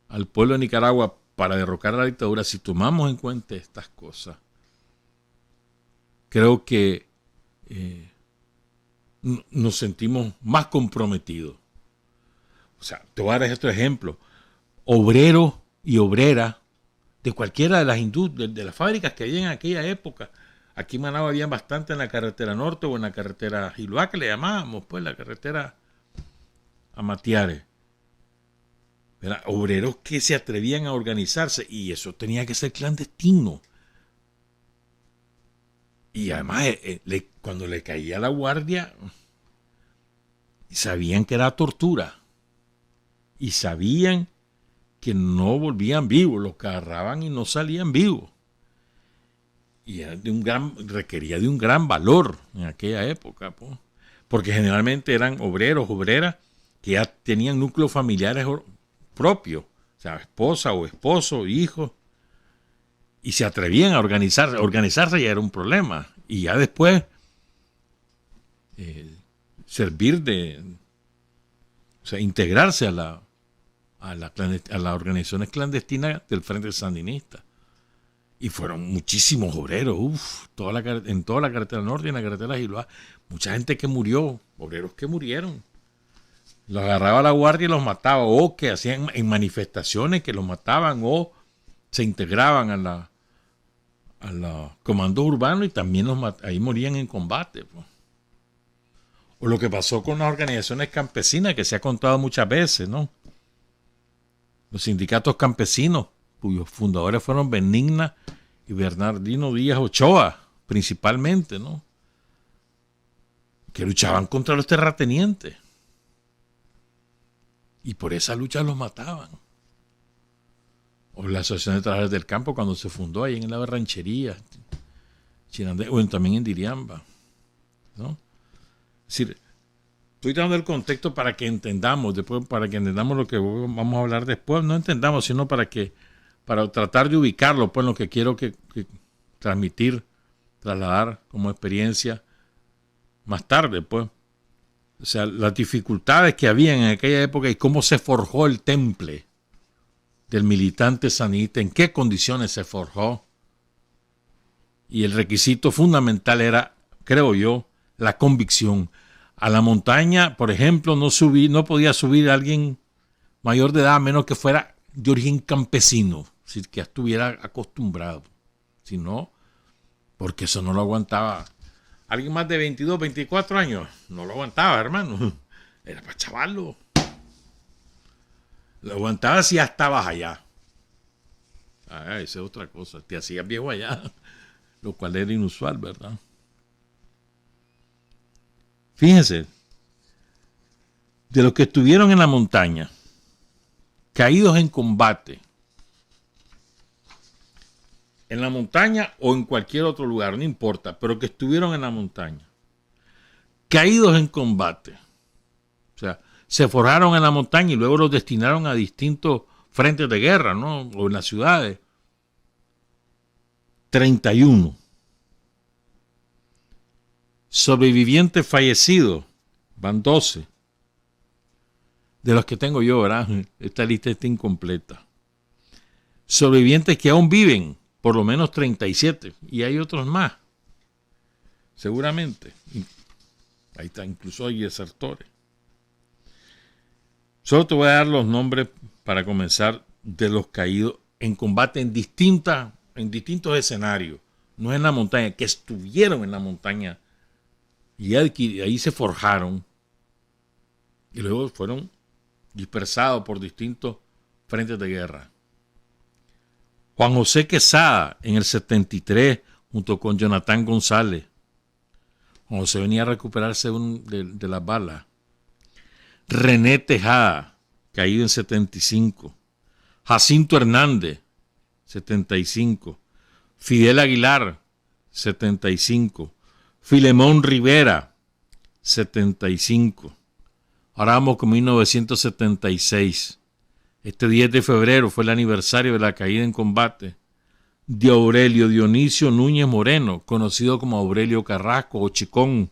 al pueblo de Nicaragua para derrocar la dictadura. Si tomamos en cuenta estas cosas, creo que nos sentimos más comprometidos. O sea, te voy a dar este ejemplo. Obreros y obreras de cualquiera de las industrias, de las fábricas que había en aquella época. Aquí en Managua había bastante en la carretera norte o en la carretera Jiloá, que le llamábamos, pues, la carretera a Matiares. ¿Verdad? Obreros que se atrevían a organizarse y eso tenía que ser clandestino. Y además, cuando le caía la guardia, sabían que era tortura. Y sabían que no volvían vivos, los agarraban y no salían vivos. Y era requería de un gran valor en aquella época, pues, porque generalmente eran obreros, obreras, que ya tenían núcleos familiares propios, o sea, esposa o esposo, hijos, y se atrevían a organizarse. Organizarse ya era un problema, y ya después servir o sea, integrarse a las organizaciones clandestinas del Frente Sandinista. Y fueron muchísimos obreros, en toda la carretera norte y en la carretera Giloá. Mucha gente que murió, obreros que murieron. Los agarraba la guardia y los mataba, o que hacían en manifestaciones que los mataban, o se integraban a los comandos urbanos y también ahí morían en combate. Pues. O lo que pasó con las organizaciones campesinas, que se ha contado muchas veces, ¿no? Los sindicatos campesinos, cuyos fundadores fueron Benigna y Bernardino Díaz Ochoa, principalmente, ¿no? Que luchaban contra los terratenientes. Y por esa lucha los mataban. O la Asociación de Trabajadores del Campo, cuando se fundó ahí en la ranchería, o también en Diriamba, ¿no? Es decir, estoy dando el contexto para que entendamos, después para que entendamos lo que vamos a hablar después, no entendamos, sino para tratar de ubicarlo, pues, lo que quiero que transmitir, trasladar como experiencia más tarde, pues. O sea, las dificultades que había en aquella época y cómo se forjó el temple del militante sandinista, en qué condiciones se forjó. Y el requisito fundamental era, creo yo, la convicción. A la montaña, por ejemplo, no podía subir alguien mayor de edad, a menos que fuera de origen campesino, es decir, que estuviera acostumbrado. Si no, porque eso no lo aguantaba. Alguien más de 22, 24 años, no lo aguantaba, hermano. Era para chavarlo. Lo aguantaba si ya estabas allá. Esa es otra cosa. Te hacías viejo allá, lo cual era inusual, ¿verdad? Fíjense, de los que estuvieron en la montaña, caídos en combate, en la montaña o en cualquier otro lugar, no importa, pero que estuvieron en la montaña, caídos en combate, o sea, se forjaron en la montaña y luego los destinaron a distintos frentes de guerra, ¿no? O en las ciudades. 31. Sobrevivientes fallecidos, van 12. De los que tengo yo, ¿verdad? Esta lista está incompleta. Sobrevivientes que aún viven, por lo menos 37. Y hay otros más, seguramente. Ahí está, incluso hay desertores. Solo te voy a dar los nombres para comenzar de los caídos en combate en distintos escenarios. No en la montaña, que estuvieron en la montaña y ahí se forjaron y luego fueron dispersados por distintos frentes de guerra. Juan José Quesada en el 73 junto con Jonathan González. Juan José venía a recuperarse de las balas. René Tejada, caído en 75. Jacinto Hernández, 75. Fidel Aguilar, 75. Filemón Rivera, 75. Ahora vamos con 1976. Este 10 de febrero fue el aniversario de la caída en combate de Aurelio Dionisio Núñez Moreno, conocido como Aurelio Carrasco o Chicón.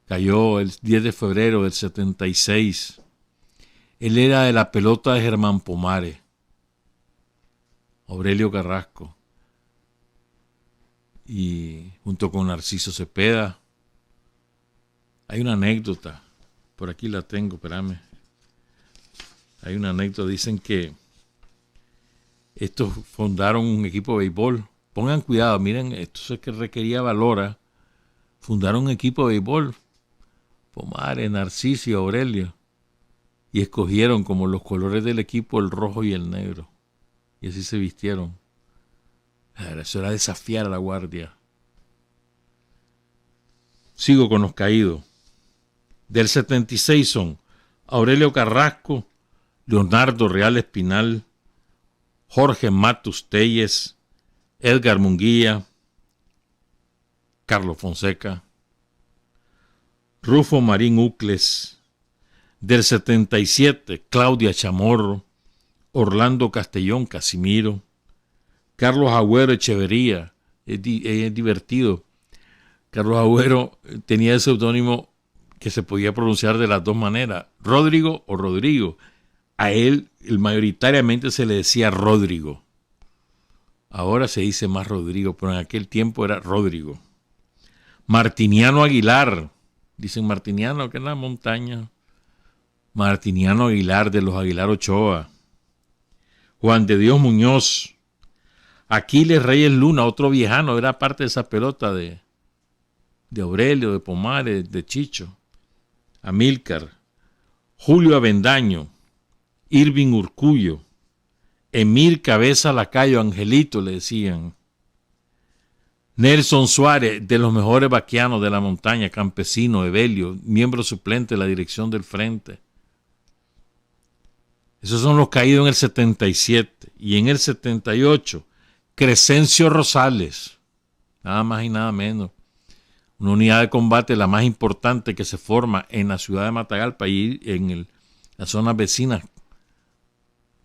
Cayó el 10 de febrero del 76. Él era de la pelota de Germán Pomares. Aurelio Carrasco. Y junto con Narciso Cepeda. Hay una anécdota. Por aquí la tengo, espérame. Hay una anécdota. Dicen que estos fundaron un equipo de béisbol. Pongan cuidado, miren, esto es que requería valora. Fundaron un equipo de béisbol. Pomares, Narciso y Aurelio. Y escogieron como los colores del equipo el rojo y el negro. Y así se vistieron. Eso era desafiar a la guardia. Sigo con los caídos. Del 76 son Aurelio Carrasco, Leonardo Real Espinal, Jorge Matus Telles, Edgar Munguía, Carlos Fonseca, Rufo Marín Ucles, Del 77, Claudia Chamorro, Orlando Castellón Casimiro, Carlos Agüero Echeverría. Es divertido. Carlos Agüero tenía el seudónimo que se podía pronunciar de las dos maneras, Rodrigo o Rodrigo. A él mayoritariamente se le decía Rodrigo. Ahora se dice más Rodrigo, pero en aquel tiempo era Rodrigo. Martiniano Aguilar, dicen Martiniano, que es la montaña. Martiniano Aguilar, de los Aguilar Ochoa. Juan de Dios Muñoz. Aquiles Reyes Luna, otro viejano, era parte de esa pelota de Aurelio, de Pomares, de Chicho. Amílcar. Julio Avendaño. Irving Urcullo. Emir Cabeza Lacayo, Angelito le decían. Nelson Suárez, de los mejores vaquianos de la montaña, campesino, Evelio, miembro suplente de la dirección del frente. Esos son los caídos en el 77. Y en el 78, Crescencio Rosales, nada más y nada menos. Una unidad de combate la más importante que se forma en la ciudad de Matagalpa y en las zonas vecinas.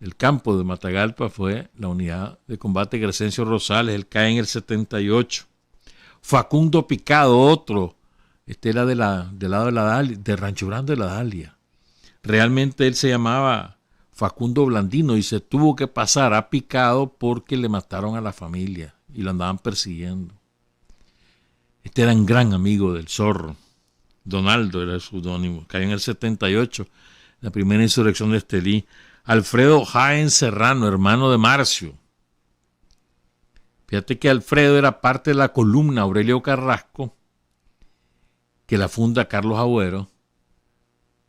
El campo de Matagalpa fue la unidad de combate Crescencio Rosales. Él cae en el 78. Facundo Picado, otro. Este era del lado de la Dalia, de Rancho Grande de la Dalia. Realmente él se llamaba Facundo Blandino y se tuvo que pasar a Picado porque le mataron a la familia y lo andaban persiguiendo. Este era un gran amigo del Zorro. Donaldo era el seudónimo. Cayó en el 78, la primera insurrección de Estelí. Alfredo Jaén Serrano, hermano de Marcio. Fíjate que Alfredo era parte de la columna Aurelio Carrasco, que la funda Carlos Agüero.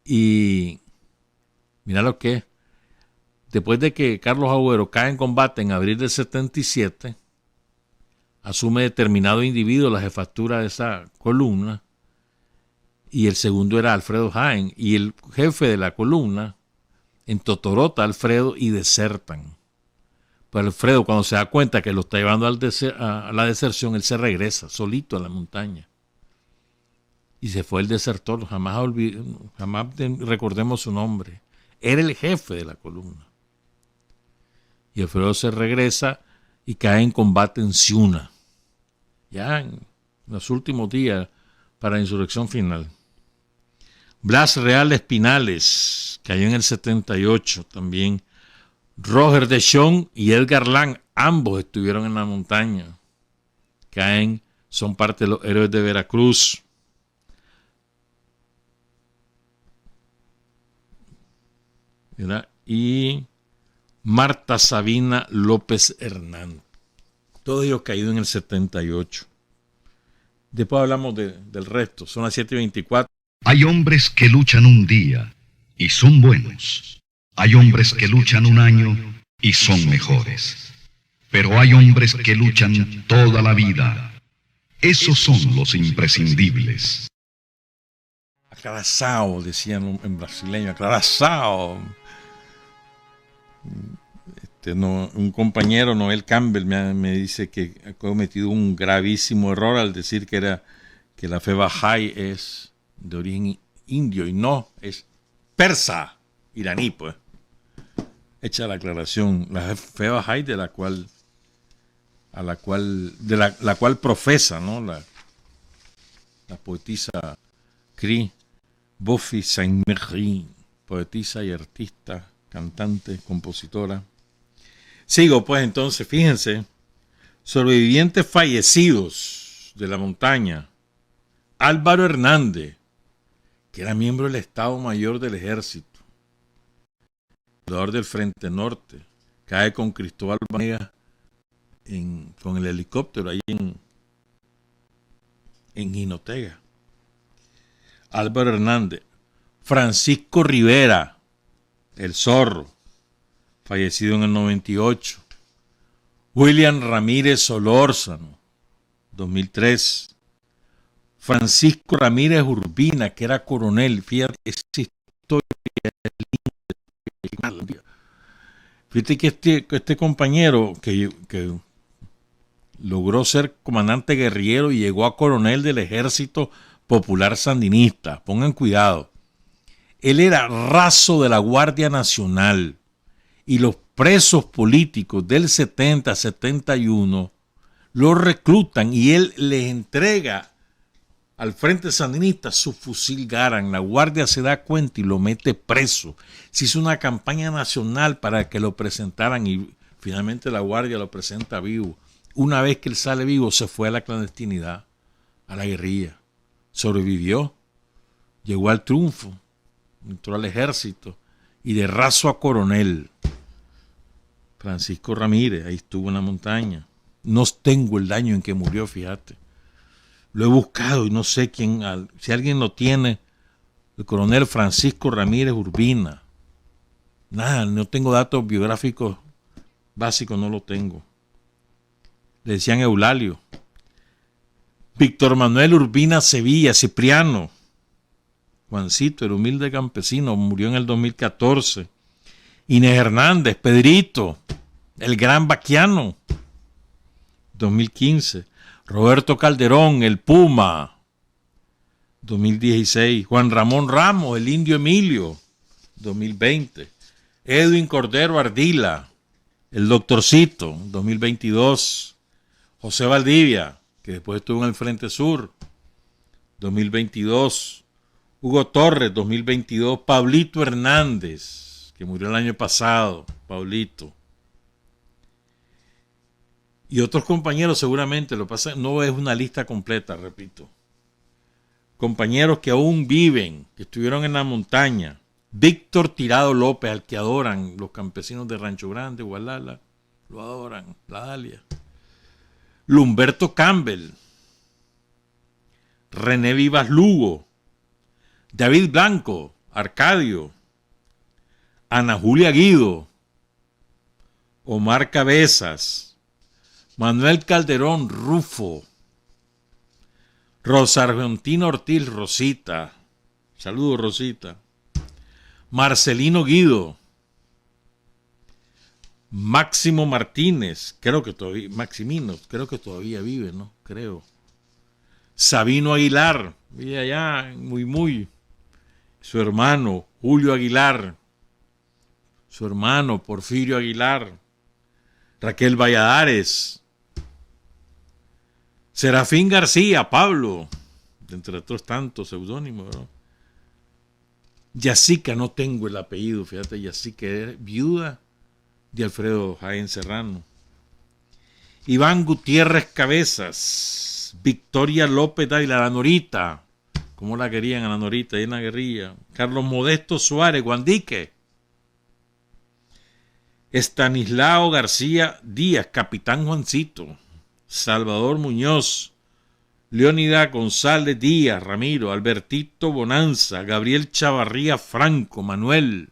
Y mira lo que es. Después de que Carlos Agüero cae en combate en abril del 77, asume determinado individuo la jefatura de esa columna, y el segundo era Alfredo Jaén, y el jefe de la columna en Totorota Alfredo y desertan. Pero Alfredo, cuando se da cuenta que lo está llevando a la deserción, él se regresa solito a la montaña. Y se fue el desertor, jamás recordemos su nombre. Era el jefe de la columna. Y Alfredo se regresa y cae en combate en Ciuna, ya en los últimos días para la insurrección final. Blas Real Espinales cayó en el 78 también. Roger de Chon y Edgar Lang, ambos estuvieron en la montaña. Caen, son parte de los héroes de Veracruz. ¿Verdad? Y Marta Sabina López Hernán. Todos ellos caídos en el 78. Después hablamos del resto. Son las 7:24. Hay hombres que luchan un día y son buenos. Hay hombres que luchan un año y son mejores. Pero hay hombres que luchan toda la vida. Esos son los imprescindibles. Aclarazao, decían en brasileño, aclarazao. Un compañero, Noel Campbell, me dice que ha cometido un gravísimo error al decir que la fe Bahá'í es de origen indio y no, es persa, iraní, pues. Hecha la aclaración, la fe Bahá'í de la cual profesa, ¿no? La poetisa Cri Buffy Saint-Méry, poetisa y artista, cantante, compositora. Sigo pues entonces, fíjense, sobrevivientes fallecidos de la montaña. Álvaro Hernández, que era miembro del Estado Mayor del Ejército, fundador del Frente Norte, cae con Cristóbal Vanegas con el helicóptero ahí en Jinotega. Álvaro Hernández. Francisco Rivera, el Zorro, fallecido en el 98. William Ramírez Solórzano, 2003. Francisco Ramírez Urbina, que era coronel. Fíjate, esa historia es linda. Fíjate que este compañero que logró ser comandante guerrillero y llegó a coronel del Ejército Popular Sandinista. Pongan cuidado. Él era raso de la Guardia Nacional y los presos políticos del 70-71 lo reclutan y él les entrega al Frente Sandinista su fusil Garand. La Guardia se da cuenta y lo mete preso. Se hizo una campaña nacional para que lo presentaran y finalmente la Guardia lo presenta vivo. Una vez que él sale vivo, se fue a la clandestinidad, a la guerrilla. Sobrevivió, llegó al triunfo, entró al ejército y de raso a coronel. Francisco Ramírez, ahí estuvo en la montaña. No tengo el daño en que murió, fíjate. Lo he buscado y no sé quién, si alguien lo tiene, el coronel Francisco Ramírez Urbina. Nada, no tengo datos biográficos básicos, no lo tengo. Le decían Eulalio. Víctor Manuel Urbina Sevilla, Cipriano. Juancito, el humilde campesino, murió en el 2014. Inés Hernández, Pedrito, el gran Baquiano, 2015. Roberto Calderón, el Puma, 2016. Juan Ramón Ramos, el Indio Emilio, 2020. Edwin Cordero Ardila, el Doctorcito, 2022. José Valdivia, que después estuvo en el Frente Sur, 2022. Hugo Torres, 2022. Pablito Hernández, que murió el año pasado, Pablito. Y otros compañeros seguramente, lo pasa, no es una lista completa, repito. Compañeros que aún viven, que estuvieron en la montaña. Víctor Tirado López, al que adoran los campesinos de Rancho Grande, Gualala, lo adoran, la Dalia. Lumberto Campbell, René Vivas Lugo, David Blanco, Arcadio, Ana Julia Guido, Omar Cabezas, Manuel Calderón Rufo, Rosa Argentina Ortiz Rosita, saludos Rosita, Marcelino Guido, Máximo Martínez, Maximino, creo que todavía vive, ¿no? Creo. Sabino Aguilar, vive allá, muy. Su hermano, Julio Aguilar. Su hermano, Porfirio Aguilar. Raquel Valladares. Serafín García, Pablo, entre otros tantos seudónimos, ¿no? Yacica, no tengo el apellido, fíjate, Yacica era viuda de Alfredo Jaén Serrano. Iván Gutiérrez Cabezas, Victoria López Dávila, la Norita, como la querían a la Norita ahí en la guerrilla. Carlos Modesto Suárez, Guandique. Estanislao García Díaz, Capitán Juancito. Salvador Muñoz, Leónida González Díaz, Ramiro, Albertito Bonanza, Gabriel Chavarría Franco, Manuel,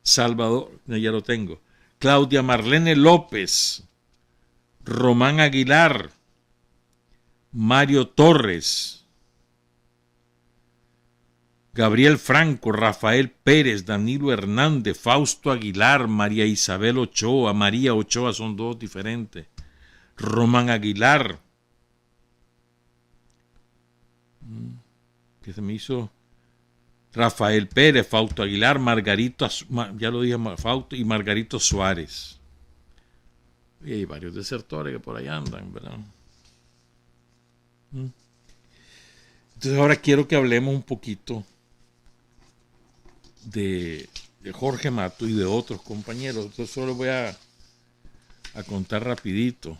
Salvador, ya lo tengo, Claudia Marlene López, Román Aguilar, Mario Torres, Gabriel Franco, Rafael Pérez, Danilo Hernández, Fausto Aguilar, María Isabel Ochoa, María Ochoa, son dos diferentes, Román Aguilar, que se me hizo Rafael Pérez, Fausto Aguilar, Margarito, ya lo dije, Fausto y Margarito Suárez. Y hay varios desertores que por ahí andan, ¿verdad? Entonces ahora quiero que hablemos un poquito de Jorge Mato y de otros compañeros. Entonces solo voy a contar rapidito.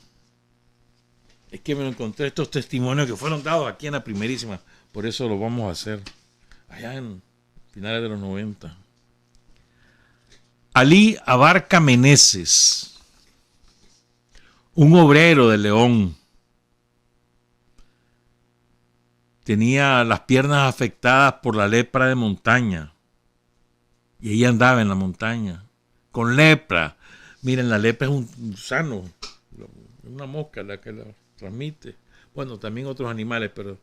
Es que me lo encontré estos testimonios que fueron dados aquí en la primerísima. Por eso lo vamos a hacer allá en finales de los 90. Alí Abarca Meneses, un obrero de León. Tenía las piernas afectadas por la lepra de montaña. Y ella andaba en la montaña con lepra. Miren, la lepra es un gusano, una mosca la que la transmite. Bueno, también otros animales, pero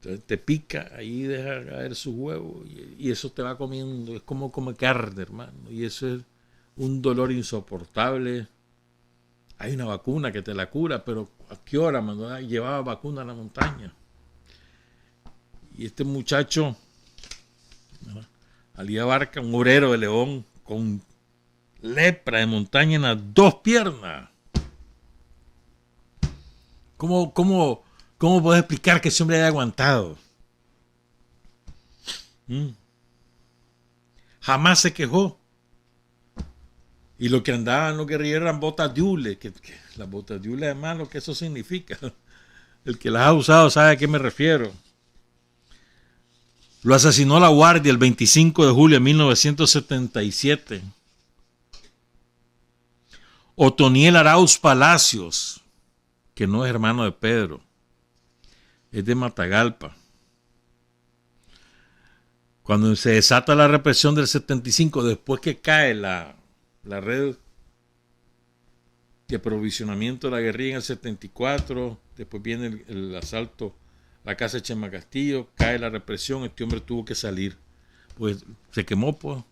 te pica, ahí deja caer sus huevos y eso te va comiendo. Es como comer carne, hermano. Y eso es un dolor insoportable. Hay una vacuna que te la cura, pero ¿a qué hora, mano? Llevaba vacuna a la montaña. Y este muchacho Alí Abarca, un obrero de León con lepra de montaña en las dos piernas. ¿Cómo puedes explicar que ese hombre haya aguantado? Jamás se quejó. Y lo que andaban los guerrilleros eran botas de hule, que las botas de hule, además, lo que eso significa. El que las ha usado sabe a qué me refiero. Lo asesinó la Guardia el 25 de julio de 1977. Otoniel Arauz Palacios, que no es hermano de Pedro, es de Matagalpa. Cuando se desata la represión del 75, después que cae la red de aprovisionamiento de la guerrilla en el 74, después viene el asalto a la casa de Chema Castillo, cae la represión, este hombre tuvo que salir. Pues se quemó, pues.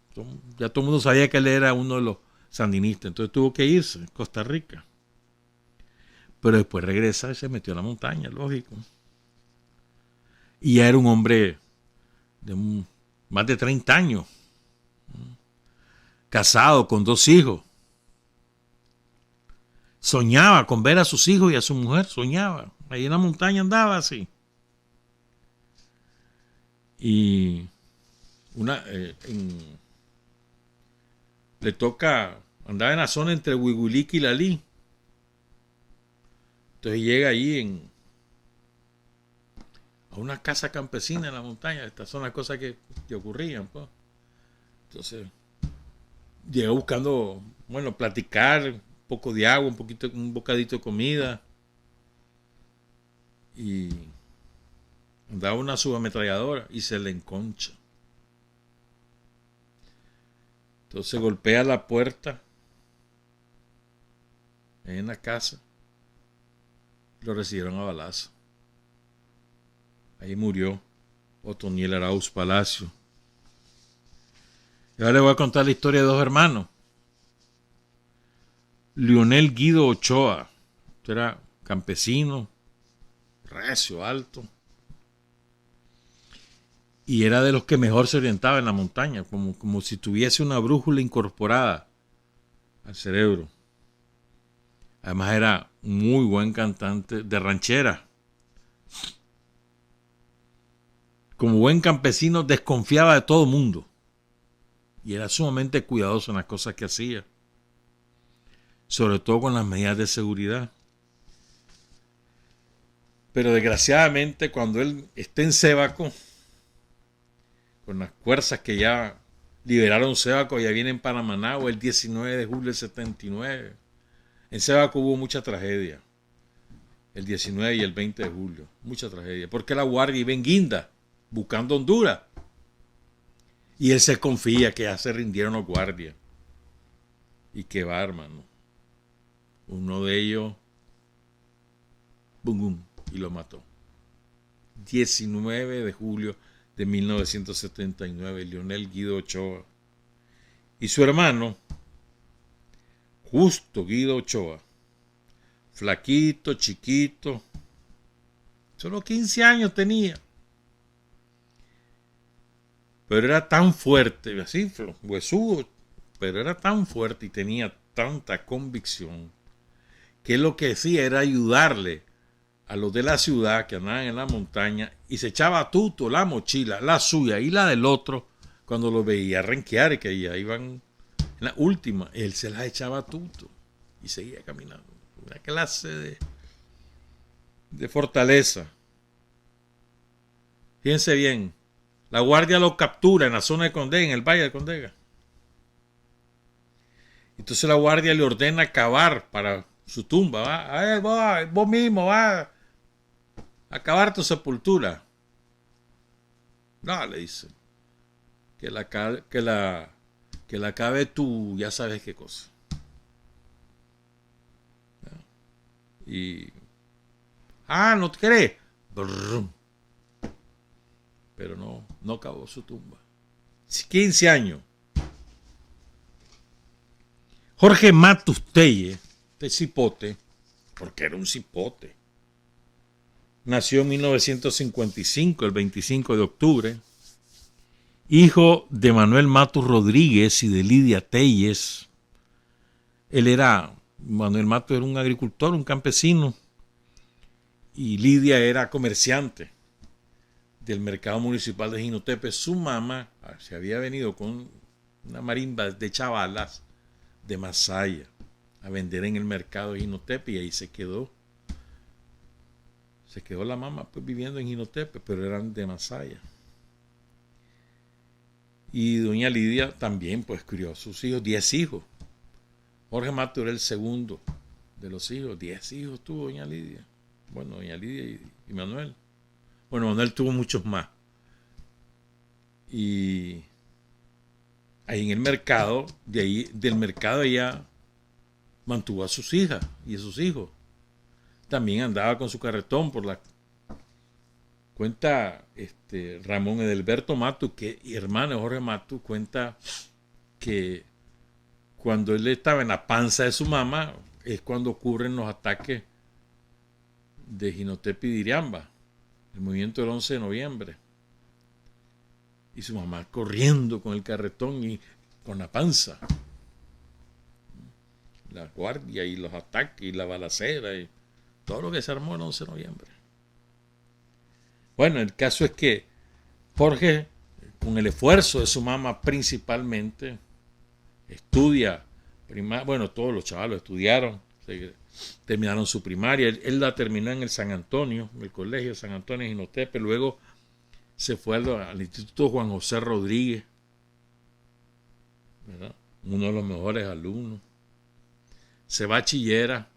Ya todo el mundo sabía que él era uno de los sandinistas, entonces tuvo que irse a Costa Rica. Pero después regresa y se metió a la montaña, lógico. Y ya era un hombre de más de 30 años, casado con 2 hijos. Soñaba con ver a sus hijos y a su mujer, soñaba. Ahí en la montaña andaba así. Y le toca, andaba en la zona entre Huiguilica y Lalí. Entonces llega ahí a una casa campesina en la montaña. Estas son las cosas que ocurrían, pues. Entonces llega buscando, platicar, un poco de agua, un bocadito de comida. Y andaba una subametralladora y se le enconcha. Entonces golpea la puerta en la casa. Lo recibieron a balazo. Ahí murió Otoniel Arauz Palacio. Y ahora le voy a contar la historia de 2 hermanos. Leonel Guido Ochoa. Este era campesino, recio, alto. Y era de los que mejor se orientaba en la montaña, como si tuviese una brújula incorporada al cerebro. Además era muy buen cantante de ranchera. Como buen campesino desconfiaba de todo mundo. Y era sumamente cuidadoso en las cosas que hacía. Sobre todo con las medidas de seguridad. Pero desgraciadamente cuando él está en Sébaco, con las fuerzas que ya liberaron Sébaco, ya viene en Panamanagua el 19 de julio del 79. En Sébaco hubo mucha tragedia. El 19 y el 20 de julio. Mucha tragedia. Porque la Guardia iba en guinda, buscando Honduras. Y él se confía que ya se rindieron los guardias. Y que va, hermano. Uno de ellos, bum, bum, y lo mató. 19 de julio de 1979, Leonel Guido Ochoa. Y su hermano, Justo Guido Ochoa, flaquito, chiquito, solo 15 años tenía. Pero era tan fuerte, así, huesudo, pero era tan fuerte y tenía tanta convicción que lo que hacía era ayudarle a los de la ciudad que andaban en la montaña y se echaba a tuto la mochila, la suya y la del otro, cuando lo veía renquear y que ya iban en la última, él se las echaba a tuto y seguía caminando. Una clase de fortaleza. Fíjense bien, la Guardia lo captura en la zona de Condega, en el Valle de Condega. Entonces la Guardia le ordena cavar para su tumba. Va, vos mismo, va a cavar tu sepultura. No, le dice. Que la cabe tú, ya sabes qué cosa. Y... ¿no te crees? Brum. Pero no cavó su tumba. 15 años. Jorge Matus Telle, este cipote, porque era un cipote, nació en 1955, el 25 de octubre, hijo de Manuel Matus Rodríguez y de Lidia Telles. Manuel Matus era un agricultor, un campesino, y Lidia era comerciante del mercado municipal de Jinotepe. Su mamá se había venido con una marimba de chavalas de Masaya a vender en el mercado de Jinotepe, y ahí se quedó. Se quedó la mamá pues viviendo en Jinotepe, pero eran de Masaya. Y doña Lidia también pues crió a sus hijos, 10 hijos. Jorge Matus era el segundo de los hijos. 10 hijos tuvo doña Lidia. Bueno, doña Lidia y Manuel. Bueno, Manuel tuvo muchos más. Y ahí en el mercado, del mercado ella mantuvo a sus hijas y a sus hijos. También andaba con su carretón por la cuenta Ramón Edelberto Matus, que hermano de Jorge Matus, cuenta que cuando él estaba en la panza de su mamá es cuando ocurren los ataques de Jinotepe y Diriamba, el movimiento del 11 de noviembre. Y su mamá corriendo con el carretón y con la panza. La guardia y los ataques y la balacera y todo lo que se armó el 11 de noviembre. Bueno, el caso es que Jorge, con el esfuerzo de su mamá principalmente, estudia, bueno, todos los chavalos estudiaron, terminaron su primaria. Él la terminó en el San Antonio, en el colegio San Antonio de Jinotepe. Luego se fue al Instituto Juan José Rodríguez, ¿verdad? Uno de los mejores alumnos. Se bachillera.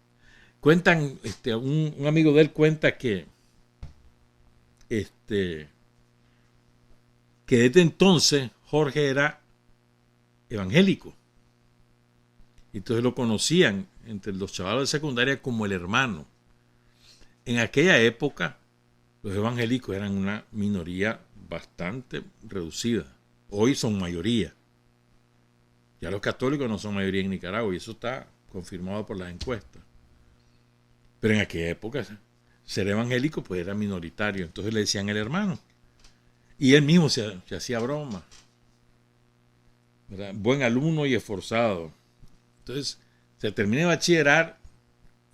Cuentan, un amigo de él cuenta que desde entonces Jorge era evangélico. Entonces lo conocían entre los chavalos de secundaria como el hermano. En aquella época los evangélicos eran una minoría bastante reducida. Hoy son mayoría. Ya los católicos no son mayoría en Nicaragua, y eso está confirmado por las encuestas. Pero en aquella época ser evangélico pues era minoritario. Entonces le decían el hermano. Y él mismo se hacía broma, ¿verdad? Buen alumno y esforzado. Entonces se termina de bachillerar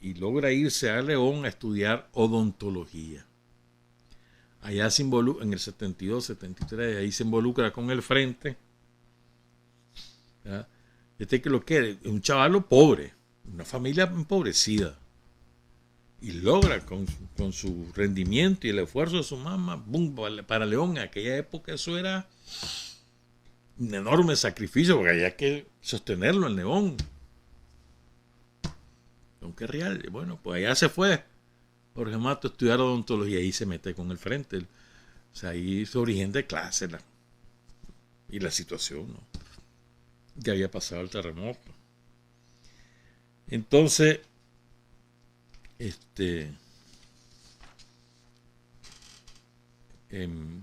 y logra irse a León a estudiar odontología. Allá se involucra, en el 72, 73, ahí se involucra con el Frente. ¿Verdad? Que lo que es un chavalo pobre, una familia empobrecida. Y logra con su rendimiento y el esfuerzo de su mamá, boom, para León. En aquella época eso era un enorme sacrificio, porque había que sostenerlo en León. Aunque real, bueno, pues allá se fue Jorge Matus a estudiar odontología, y ahí se mete con el Frente. O sea, ahí su origen de clase y la situación, ¿no?, que había pasado el terremoto. Entonces,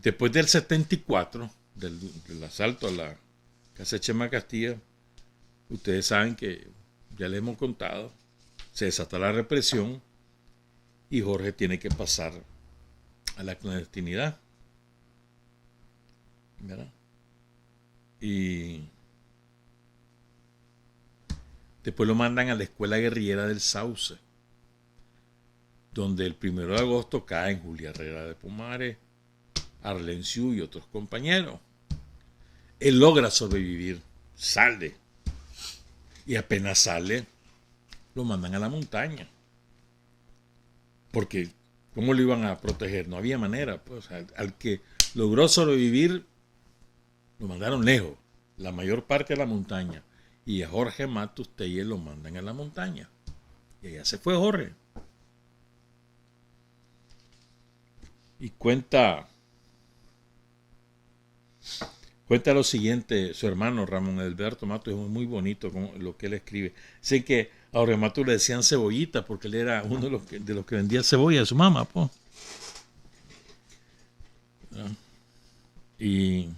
después del 74, del asalto a la casa de Chema Castilla, ustedes saben que ya les hemos contado, se desata la represión y Jorge tiene que pasar a la clandestinidad, ¿verdad? Y después lo mandan a la Escuela Guerrillera del Sauce, donde el 1 de agosto caen Julia Herrera de Pomares, Arlenciu y otros compañeros. Él logra sobrevivir, sale, y apenas sale, lo mandan a la montaña. Porque, ¿cómo lo iban a proteger? No había manera. Pues, al que logró sobrevivir, lo mandaron lejos, la mayor parte de la montaña. Y a Jorge Matus Telles lo mandan a la montaña. Y allá se fue Jorge. Y cuenta lo siguiente, su hermano Ramón Edelberto Matus, es muy bonito lo que él escribe. Sé que a Jorge Matus le decían cebollita porque él era uno de los que vendía cebolla de su mamá, pues. Y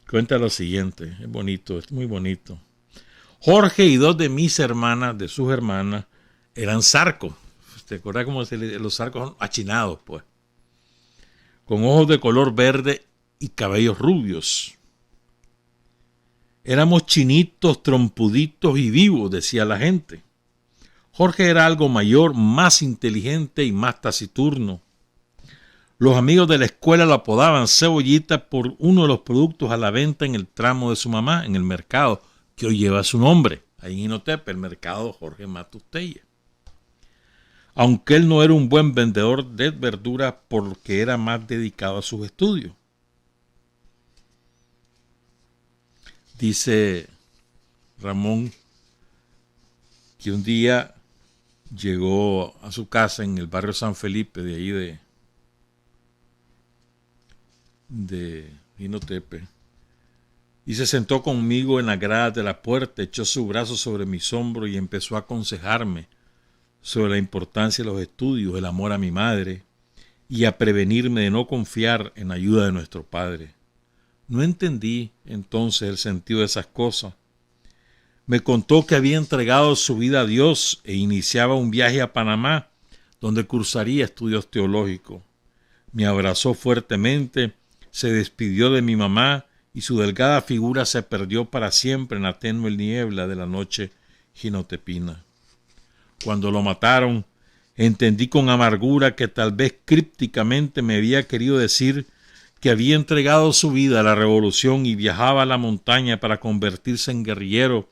cuenta lo siguiente, es bonito, es muy bonito. Jorge y 2 de mis hermanas, de sus hermanas, eran zarcos. ¿Te acuerdas cómo los zarcos son achinados, pues? con ojos de color verde y cabellos rubios. Éramos chinitos, trompuditos y vivos, decía la gente. Jorge era algo mayor, más inteligente y más taciturno. Los amigos de la escuela lo apodaban Cebollita por uno de los productos a la venta en el tramo de su mamá, en el mercado, que hoy lleva su nombre, ahí en Jinotepe, el mercado Jorge Matus Tella. Aunque él no era un buen vendedor de verduras porque era más dedicado a sus estudios. Dice Ramón que un día llegó a su casa en el barrio San Felipe, de ahí de Jinotepe, y se sentó conmigo en la grada de la puerta, echó su brazo sobre mis hombros y empezó a aconsejarme sobre la importancia de los estudios, el amor a mi madre y a prevenirme de no confiar en la ayuda de nuestro padre. No entendí entonces el sentido de esas cosas. Me contó que había entregado su vida a Dios e iniciaba un viaje a Panamá, donde cursaría estudios teológicos. Me abrazó fuertemente, se despidió de mi mamá y su delgada figura se perdió para siempre en la tenue niebla de la noche jinotepina. Cuando lo mataron, entendí con amargura que tal vez crípticamente me había querido decir que había entregado su vida a la revolución y viajaba a la montaña para convertirse en guerrillero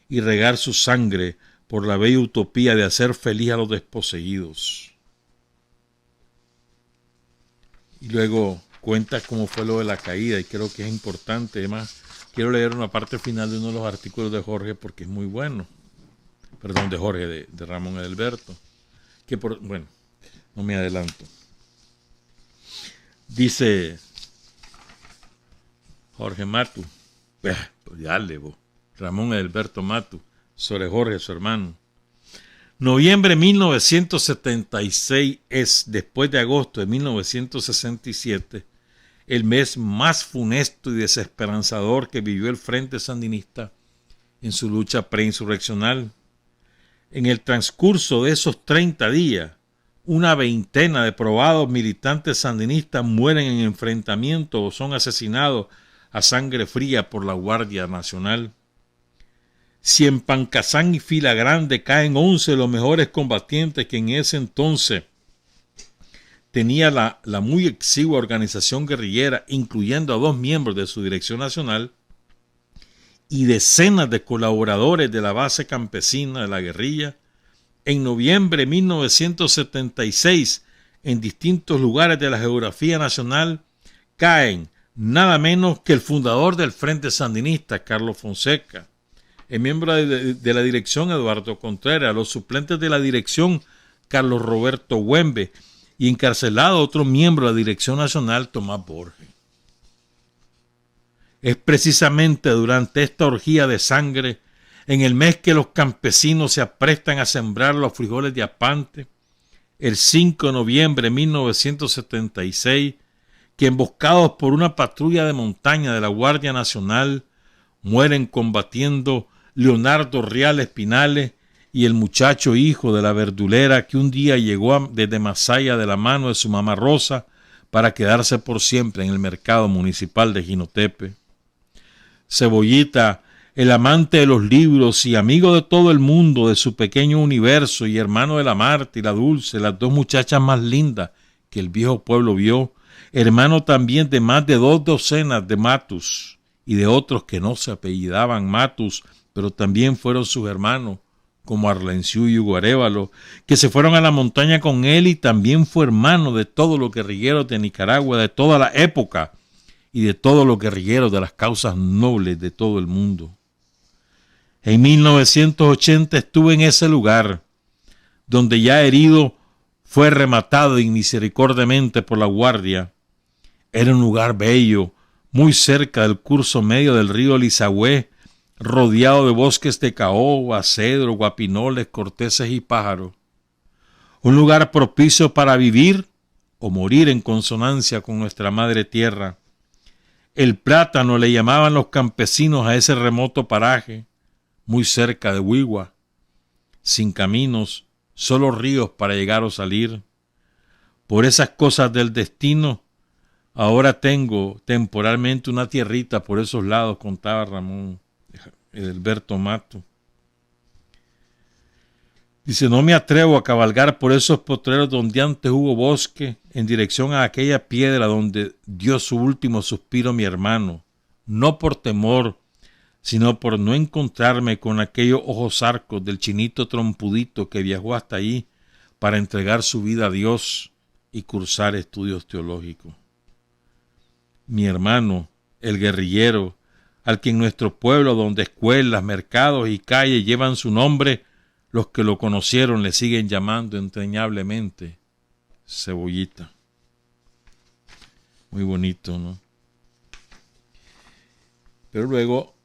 y regar su sangre por la bella utopía de hacer feliz a los desposeídos. Y luego cuenta cómo fue lo de la caída, y creo que es importante. Además, quiero leer una parte final de uno de los artículos de Jorge porque es muy bueno. Perdón, de Jorge, de Ramón Edelberto. Bueno, no me adelanto. Dice Jorge Matu, pues ya levo. Ramón Edelberto Matu, sobre Jorge, su hermano. Noviembre de 1976 es, después de agosto de 1967, el mes más funesto y desesperanzador que vivió el Frente Sandinista en su lucha preinsurreccional. En el transcurso de esos 30 días, una veintena de probados militantes sandinistas mueren en enfrentamiento o son asesinados a sangre fría por la Guardia Nacional. Si en Pancasán y Fila Grande caen 11 de los mejores combatientes que en ese entonces tenía la muy exigua organización guerrillera, incluyendo a 2 miembros de su dirección nacional y decenas de colaboradores de la base campesina de la guerrilla, en noviembre de 1976, en distintos lugares de la geografía nacional, caen nada menos que el fundador del Frente Sandinista, Carlos Fonseca, el miembro de la dirección, Eduardo Contreras, los suplentes de la dirección, Carlos Roberto Güembe, y encarcelado otro miembro de la dirección nacional, Tomás Borges. Es precisamente durante esta orgía de sangre, en el mes que los campesinos se aprestan a sembrar los frijoles de Apante, el 5 de noviembre de 1976, que emboscados por una patrulla de montaña de la Guardia Nacional, mueren combatiendo Leonardo Real Espinales y el muchacho hijo de la verdulera que un día llegó desde Masaya de la mano de su mamá Rosa para quedarse por siempre en el mercado municipal de Jinotepe. Cebollita, el amante de los libros y amigo de todo el mundo, de su pequeño universo y hermano de la Marta y la Dulce, las 2 muchachas más lindas que el viejo pueblo vio, hermano también de más de 2 docenas de Matus y de otros que no se apellidaban Matus, pero también fueron sus hermanos, como Arlenciú y Hugo Arévalo, que se fueron a la montaña con él, y también fue hermano de todos los guerrilleros de Nicaragua de toda la época y de todos los guerrilleros de las causas nobles de todo el mundo. En 1980 estuve en ese lugar, donde ya herido fue rematado inmisericordiamente por la guardia. Era un lugar bello, muy cerca del curso medio del río Lizagüe, rodeado de bosques de caoba, cedro, guapinoles, corteses y pájaros. Un lugar propicio para vivir o morir en consonancia con nuestra madre tierra. El plátano le llamaban los campesinos a ese remoto paraje, muy cerca de Huigua, sin caminos, solo ríos para llegar o salir. Por esas cosas del destino, Ahora tengo temporalmente una tierrita por esos lados, contaba Ramón Edelberto Mato. Dice, no me atrevo a cabalgar por esos potreros donde antes hubo bosque en dirección a aquella piedra donde dio su último suspiro mi hermano, no por temor, sino por no encontrarme con aquellos ojos arcos del chinito trompudito que viajó hasta allí para entregar su vida a Dios y cursar estudios teológicos. Mi hermano, el guerrillero, al que en nuestro pueblo, donde escuelas, mercados y calles llevan su nombre, los que lo conocieron le siguen llamando entrañablemente Cebollita. Muy bonito, ¿no? Pero luego,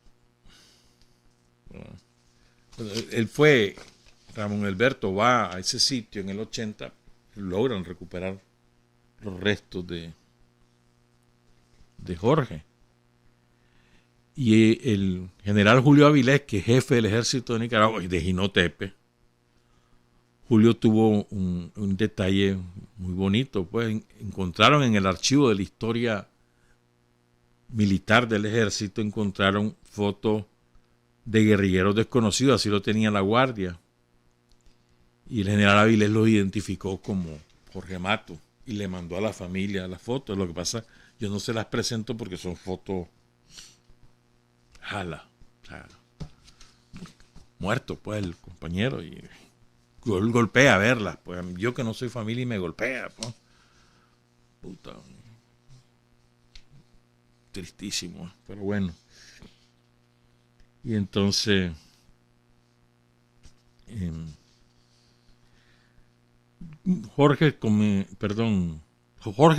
él fue, Ramón Alberto va a ese sitio en el 80, logran recuperar los restos de Jorge. Y el general Julio Avilés, que es jefe del ejército de Nicaragua y de Jinotepe, Julio tuvo un detalle muy bonito. Pues encontraron en el archivo de la historia militar del ejército, encontraron fotos de guerrilleros desconocidos, así lo tenía la guardia. Y el general Avilés los identificó como Jorge Mato y le mandó a la familia las fotos. Lo que pasa, yo no se las presento porque son fotos jala, o sea, muerto pues el compañero y golpea a verlas, pues yo que no soy familia y me golpea, pues. Puta, tristísimo, pero bueno. Y entonces Jorge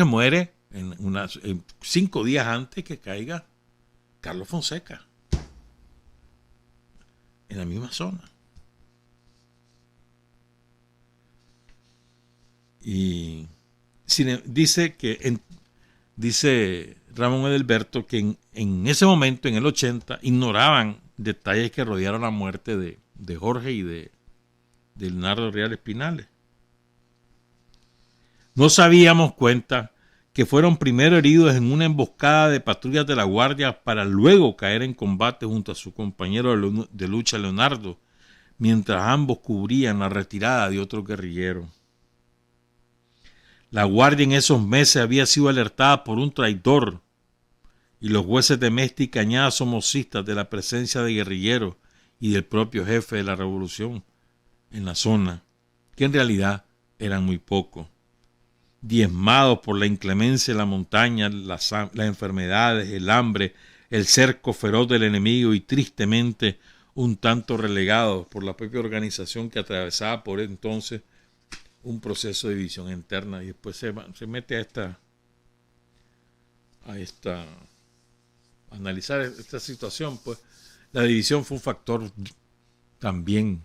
muere en 5 días antes que caiga Carlos Fonseca, en la misma zona. Y dice Ramón Edelberto que en ese momento, en el 80, ignoraban detalles que rodearon la muerte de Jorge y de Leonardo Real Espinales. No sabíamos cuenta que fueron primero heridos en una emboscada de patrullas de la Guardia para luego caer en combate junto a su compañero de lucha Leonardo, mientras ambos cubrían la retirada de otro guerrillero. La Guardia en esos meses había sido alertada por un traidor y los jueces de Mesta y Cañada somocistas de la presencia de guerrilleros y del propio jefe de la revolución en la zona, que en realidad eran muy pocos. Diezmados por la inclemencia de la montaña, las enfermedades, el hambre, el cerco feroz del enemigo y tristemente un tanto relegados por la propia organización que atravesaba por entonces un proceso de división interna. Y después se mete a analizar esta situación. Pues la división fue un factor también,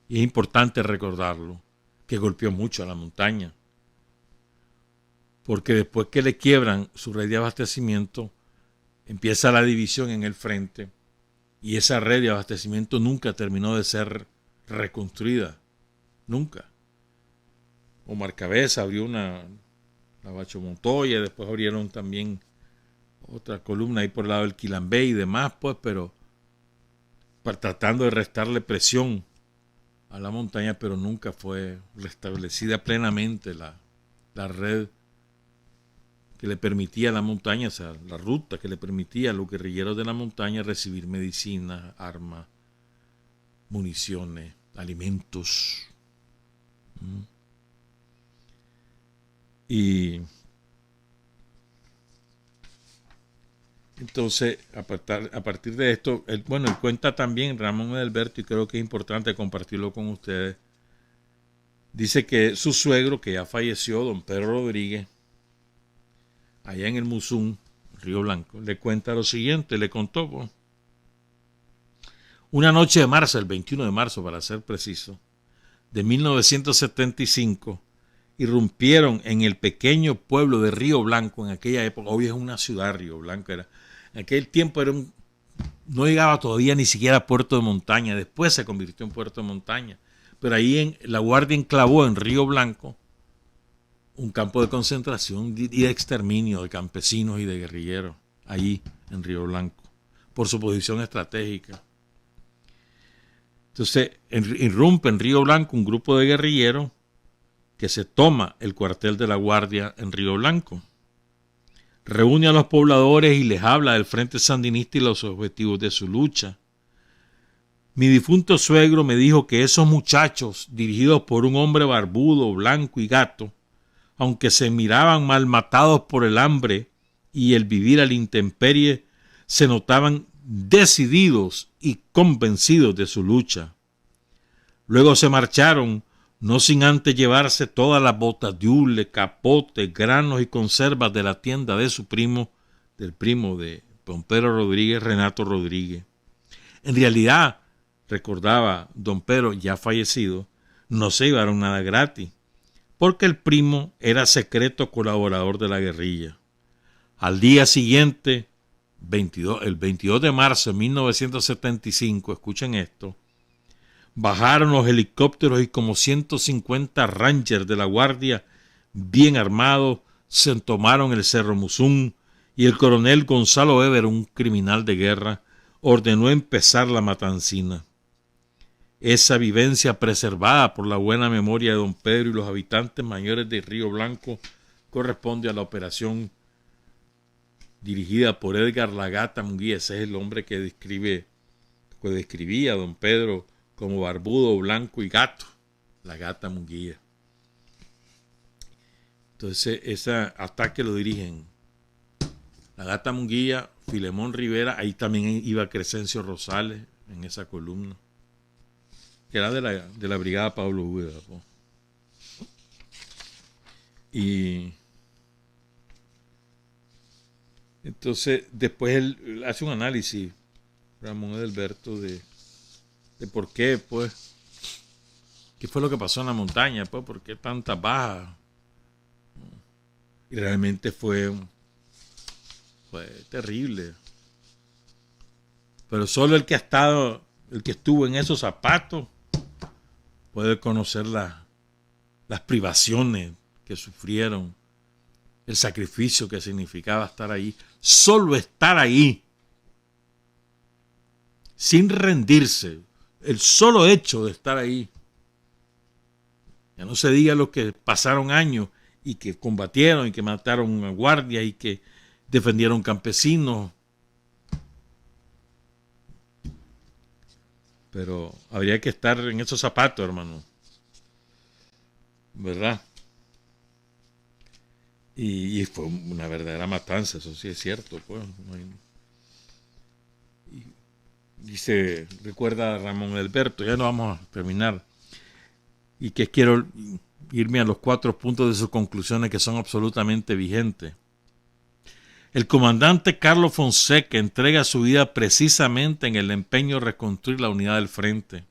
y es importante recordarlo, que golpeó mucho a la montaña. Porque después que le quiebran su red de abastecimiento, empieza la división en el frente y esa red de abastecimiento nunca terminó de ser reconstruida. Nunca. Omar Cabeza abrió la Bacho Montoya, después abrieron también otra columna ahí por el lado del Quilambé y demás, pues, pero tratando de restarle presión a la montaña, pero nunca fue restablecida plenamente la red que le permitía a la montaña, o sea, la ruta que le permitía a los guerrilleros de la montaña recibir medicinas, armas, municiones, alimentos. Y entonces, a partir de esto, él cuenta también, Ramón Edelberto, y creo que es importante compartirlo con ustedes. Dice que su suegro, que ya falleció, don Pedro Rodríguez, allá en el Musún, Río Blanco, le cuenta lo siguiente, le contó, pues, una noche de marzo, el 21 de marzo para ser preciso, de 1975, irrumpieron en el pequeño pueblo de Río Blanco en aquella época. Hoy es una ciudad, Río Blanco en aquel tiempo no llegaba todavía ni siquiera a puerto de montaña, después se convirtió en puerto de montaña, pero ahí la Guardia enclavó en Río Blanco un campo de concentración y de exterminio de campesinos y de guerrilleros allí en Río Blanco, por su posición estratégica. Entonces irrumpe en Río Blanco un grupo de guerrilleros que se toma el cuartel de la Guardia en Río Blanco. Reúne a los pobladores y les habla del Frente Sandinista y los objetivos de su lucha. Mi difunto suegro me dijo que esos muchachos, dirigidos por un hombre barbudo, blanco y gato, aunque se miraban mal matados por el hambre y el vivir a la intemperie, se notaban decididos y convencidos de su lucha. Luego se marcharon, no sin antes llevarse todas las botas de hule, capotes, granos y conservas de la tienda de su primo, del primo de don Pedro Rodríguez, Renato Rodríguez. En realidad, recordaba don Pedro, ya fallecido, no se llevaron nada gratis, porque el primo era secreto colaborador de la guerrilla. Al día siguiente, el 22 de marzo de 1975, escuchen esto, bajaron los helicópteros y como 150 rangers de la Guardia, bien armados, se tomaron el Cerro Musún y el coronel Gonzalo Weber, un criminal de guerra, ordenó empezar la matancina. Esa vivencia preservada por la buena memoria de don Pedro y los habitantes mayores de Río Blanco corresponde a la operación dirigida por Edgar La Gata Munguía. Ese es el hombre que describía a don Pedro como barbudo, blanco y gato, La Gata Munguía. Entonces ese ataque lo dirigen La Gata Munguía, Filemón Rivera, ahí también iba Crescencio Rosales en esa columna, que era de la brigada Pablo Úbeda. Y entonces después él hace un análisis, Ramón Edelberto, de por qué, pues, qué fue lo que pasó en la montaña, pues, por qué tantas bajas. Y realmente fue terrible. Pero solo el que estuvo en esos zapatos puede conocer las privaciones que sufrieron, el sacrificio que significaba estar ahí. Solo estar ahí, sin rendirse, el solo hecho de estar ahí. Ya no se diga los que pasaron años y que combatieron y que mataron a guardias y que defendieron campesinos. Pero habría que estar en esos zapatos, hermano, ¿verdad? Y fue una verdadera matanza, eso sí es cierto, pues. Dice, recuerda Ramón Edelberto, ya no vamos a terminar, y que quiero irme a los 4 puntos de sus conclusiones que son absolutamente vigentes. El comandante Carlos Fonseca entrega su vida precisamente en el empeño de reconstruir la unidad del frente.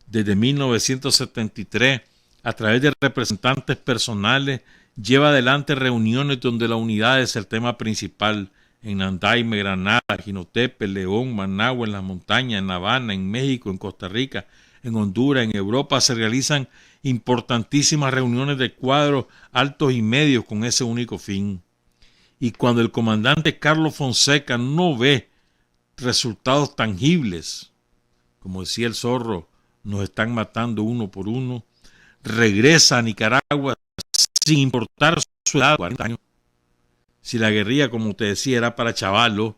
Desde 1973, a través de representantes personales, lleva adelante reuniones donde la unidad es el tema principal, en Nandaime, Granada, Jinotepe, León, Managua, en las montañas, en La Habana, en México, en Costa Rica, en Honduras, en Europa. Se realizan importantísimas reuniones de cuadros altos y medios con ese único fin. Y cuando el comandante Carlos Fonseca no ve resultados tangibles, como decía el Zorro, nos están matando uno por uno, regresa a Nicaragua sin importar su edad, 40 años. Si la guerrilla, como te decía, era para chavalos,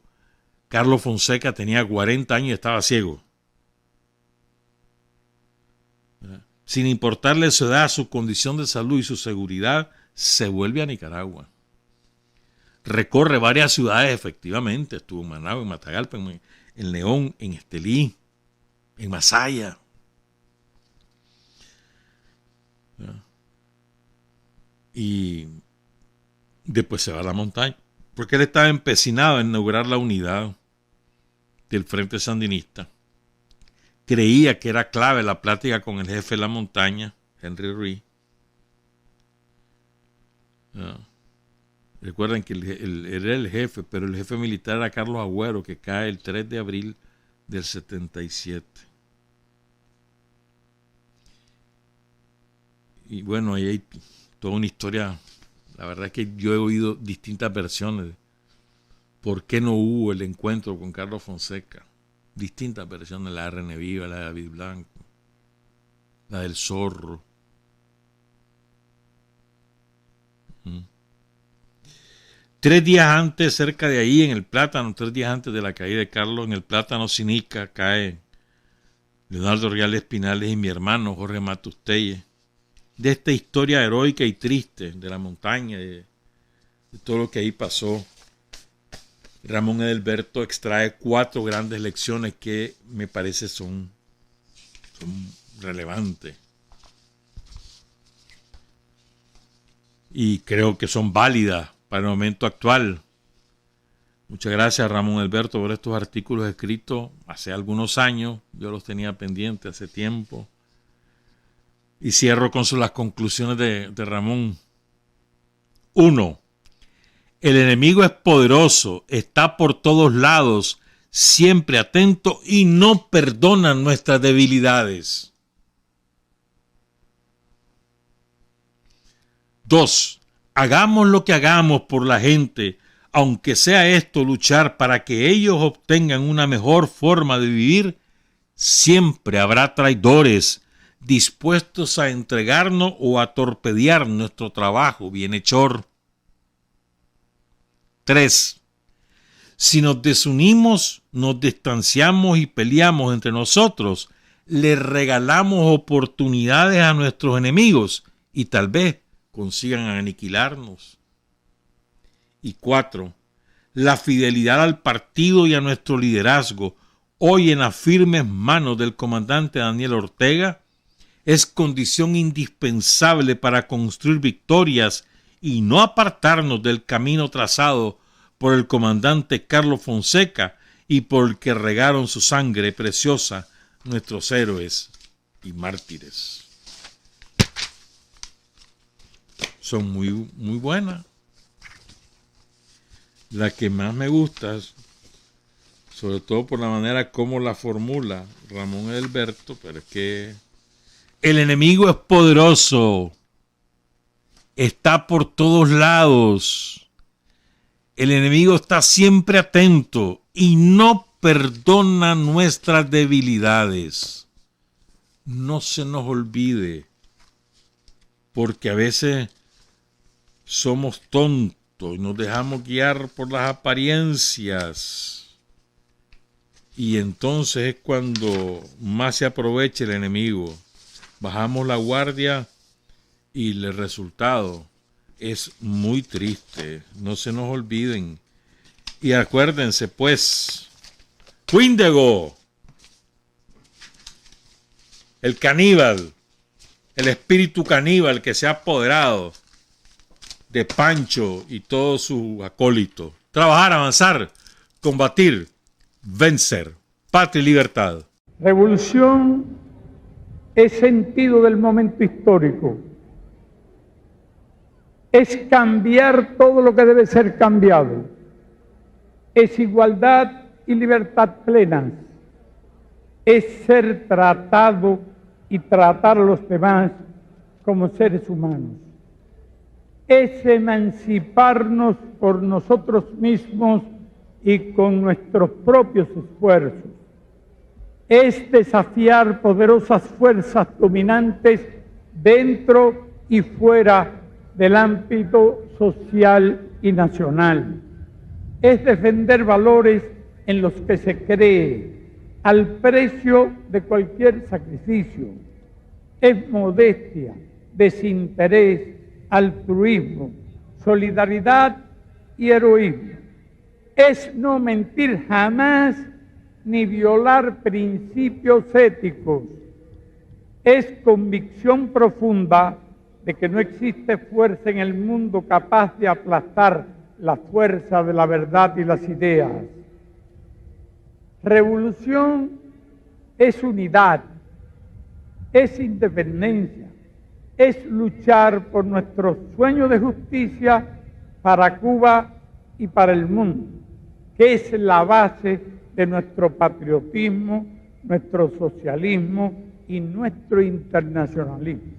Carlos Fonseca tenía 40 años y estaba ciego. Sin importarle su edad, su condición de salud y su seguridad, se vuelve a Nicaragua. Recorre varias ciudades, efectivamente. Estuvo en Managua, en Matagalpa, en León, en Estelí, en Masaya. Y después se va a la montaña, porque él estaba empecinado en inaugurar la unidad del Frente Sandinista. Creía que era clave la plática con el jefe de la montaña, Henry Ruiz. Recuerden que él era el jefe, pero el jefe militar era Carlos Agüero, que cae el 3 de abril del 77. Y bueno, ahí hay toda una historia. La verdad es que yo he oído distintas versiones. ¿Por qué no hubo el encuentro con Carlos Fonseca? Distintas versiones, la de René Viva, la de David Blanco, la del Zorro. 3 días antes, cerca de ahí, en el Plátano, 3 días antes de la caída de Carlos, en el Plátano Sinica, cae Leonardo Real Espinales y mi hermano Jorge Matustelle. De esta historia heroica y triste de la montaña, de todo lo que ahí pasó, Ramón Edelberto extrae 4 grandes lecciones que me parece son relevantes. Y creo que son válidas para el momento actual. Muchas gracias, Ramón Edelberto, por estos artículos escritos hace algunos años. Yo los tenía pendientes hace tiempo. Y cierro con las conclusiones de Ramón. 1. El enemigo es poderoso, está por todos lados, siempre atento y no perdona nuestras debilidades. 2. Hagamos lo que hagamos por la gente, aunque sea esto luchar para que ellos obtengan una mejor forma de vivir, siempre habrá traidores dispuestos a entregarnos o a torpedear nuestro trabajo bienhechor. 3. Si nos desunimos, nos distanciamos y peleamos entre nosotros, le regalamos oportunidades a nuestros enemigos y tal vez consigan aniquilarnos. Y 4. La fidelidad al partido y a nuestro liderazgo, hoy en las firmes manos del comandante Daniel Ortega, es condición indispensable para construir victorias y no apartarnos del camino trazado por el comandante Carlos Fonseca y por el que regaron su sangre preciosa nuestros héroes y mártires. Son muy buenas. La que más me gusta, sobre todo por la manera como la formula Ramón Edelberto, pero es que el enemigo es poderoso, está por todos lados. El enemigo está siempre atento y no perdona nuestras debilidades. No se nos olvide, porque a veces somos tontos y nos dejamos guiar por las apariencias. Y entonces es cuando más se aprovecha el enemigo. Bajamos la guardia y el resultado es muy triste. No se nos olviden. Y acuérdense pues, Quíndigo, el caníbal, el espíritu caníbal que se ha apoderado de Pancho y todos sus acólitos. Trabajar, avanzar, combatir, vencer. Patria y libertad. Revolución es sentido del momento histórico. Es cambiar todo lo que debe ser cambiado. Es igualdad y libertad plenas. Es ser tratado y tratar a los demás como seres humanos. Es emanciparnos por nosotros mismos y con nuestros propios esfuerzos. Es desafiar poderosas fuerzas dominantes dentro y fuera del ámbito social y nacional. Es defender valores en los que se cree, al precio de cualquier sacrificio. Es modestia, desinterés, altruismo, solidaridad y heroísmo. Es no mentir jamás ni violar principios éticos. Es convicción profunda de que no existe fuerza en el mundo capaz de aplastar la fuerza de la verdad y las ideas. Revolución es unidad, es independencia, es luchar por nuestro sueño de justicia para Cuba y para el mundo, que es la base de nuestro patriotismo, nuestro socialismo y nuestro internacionalismo.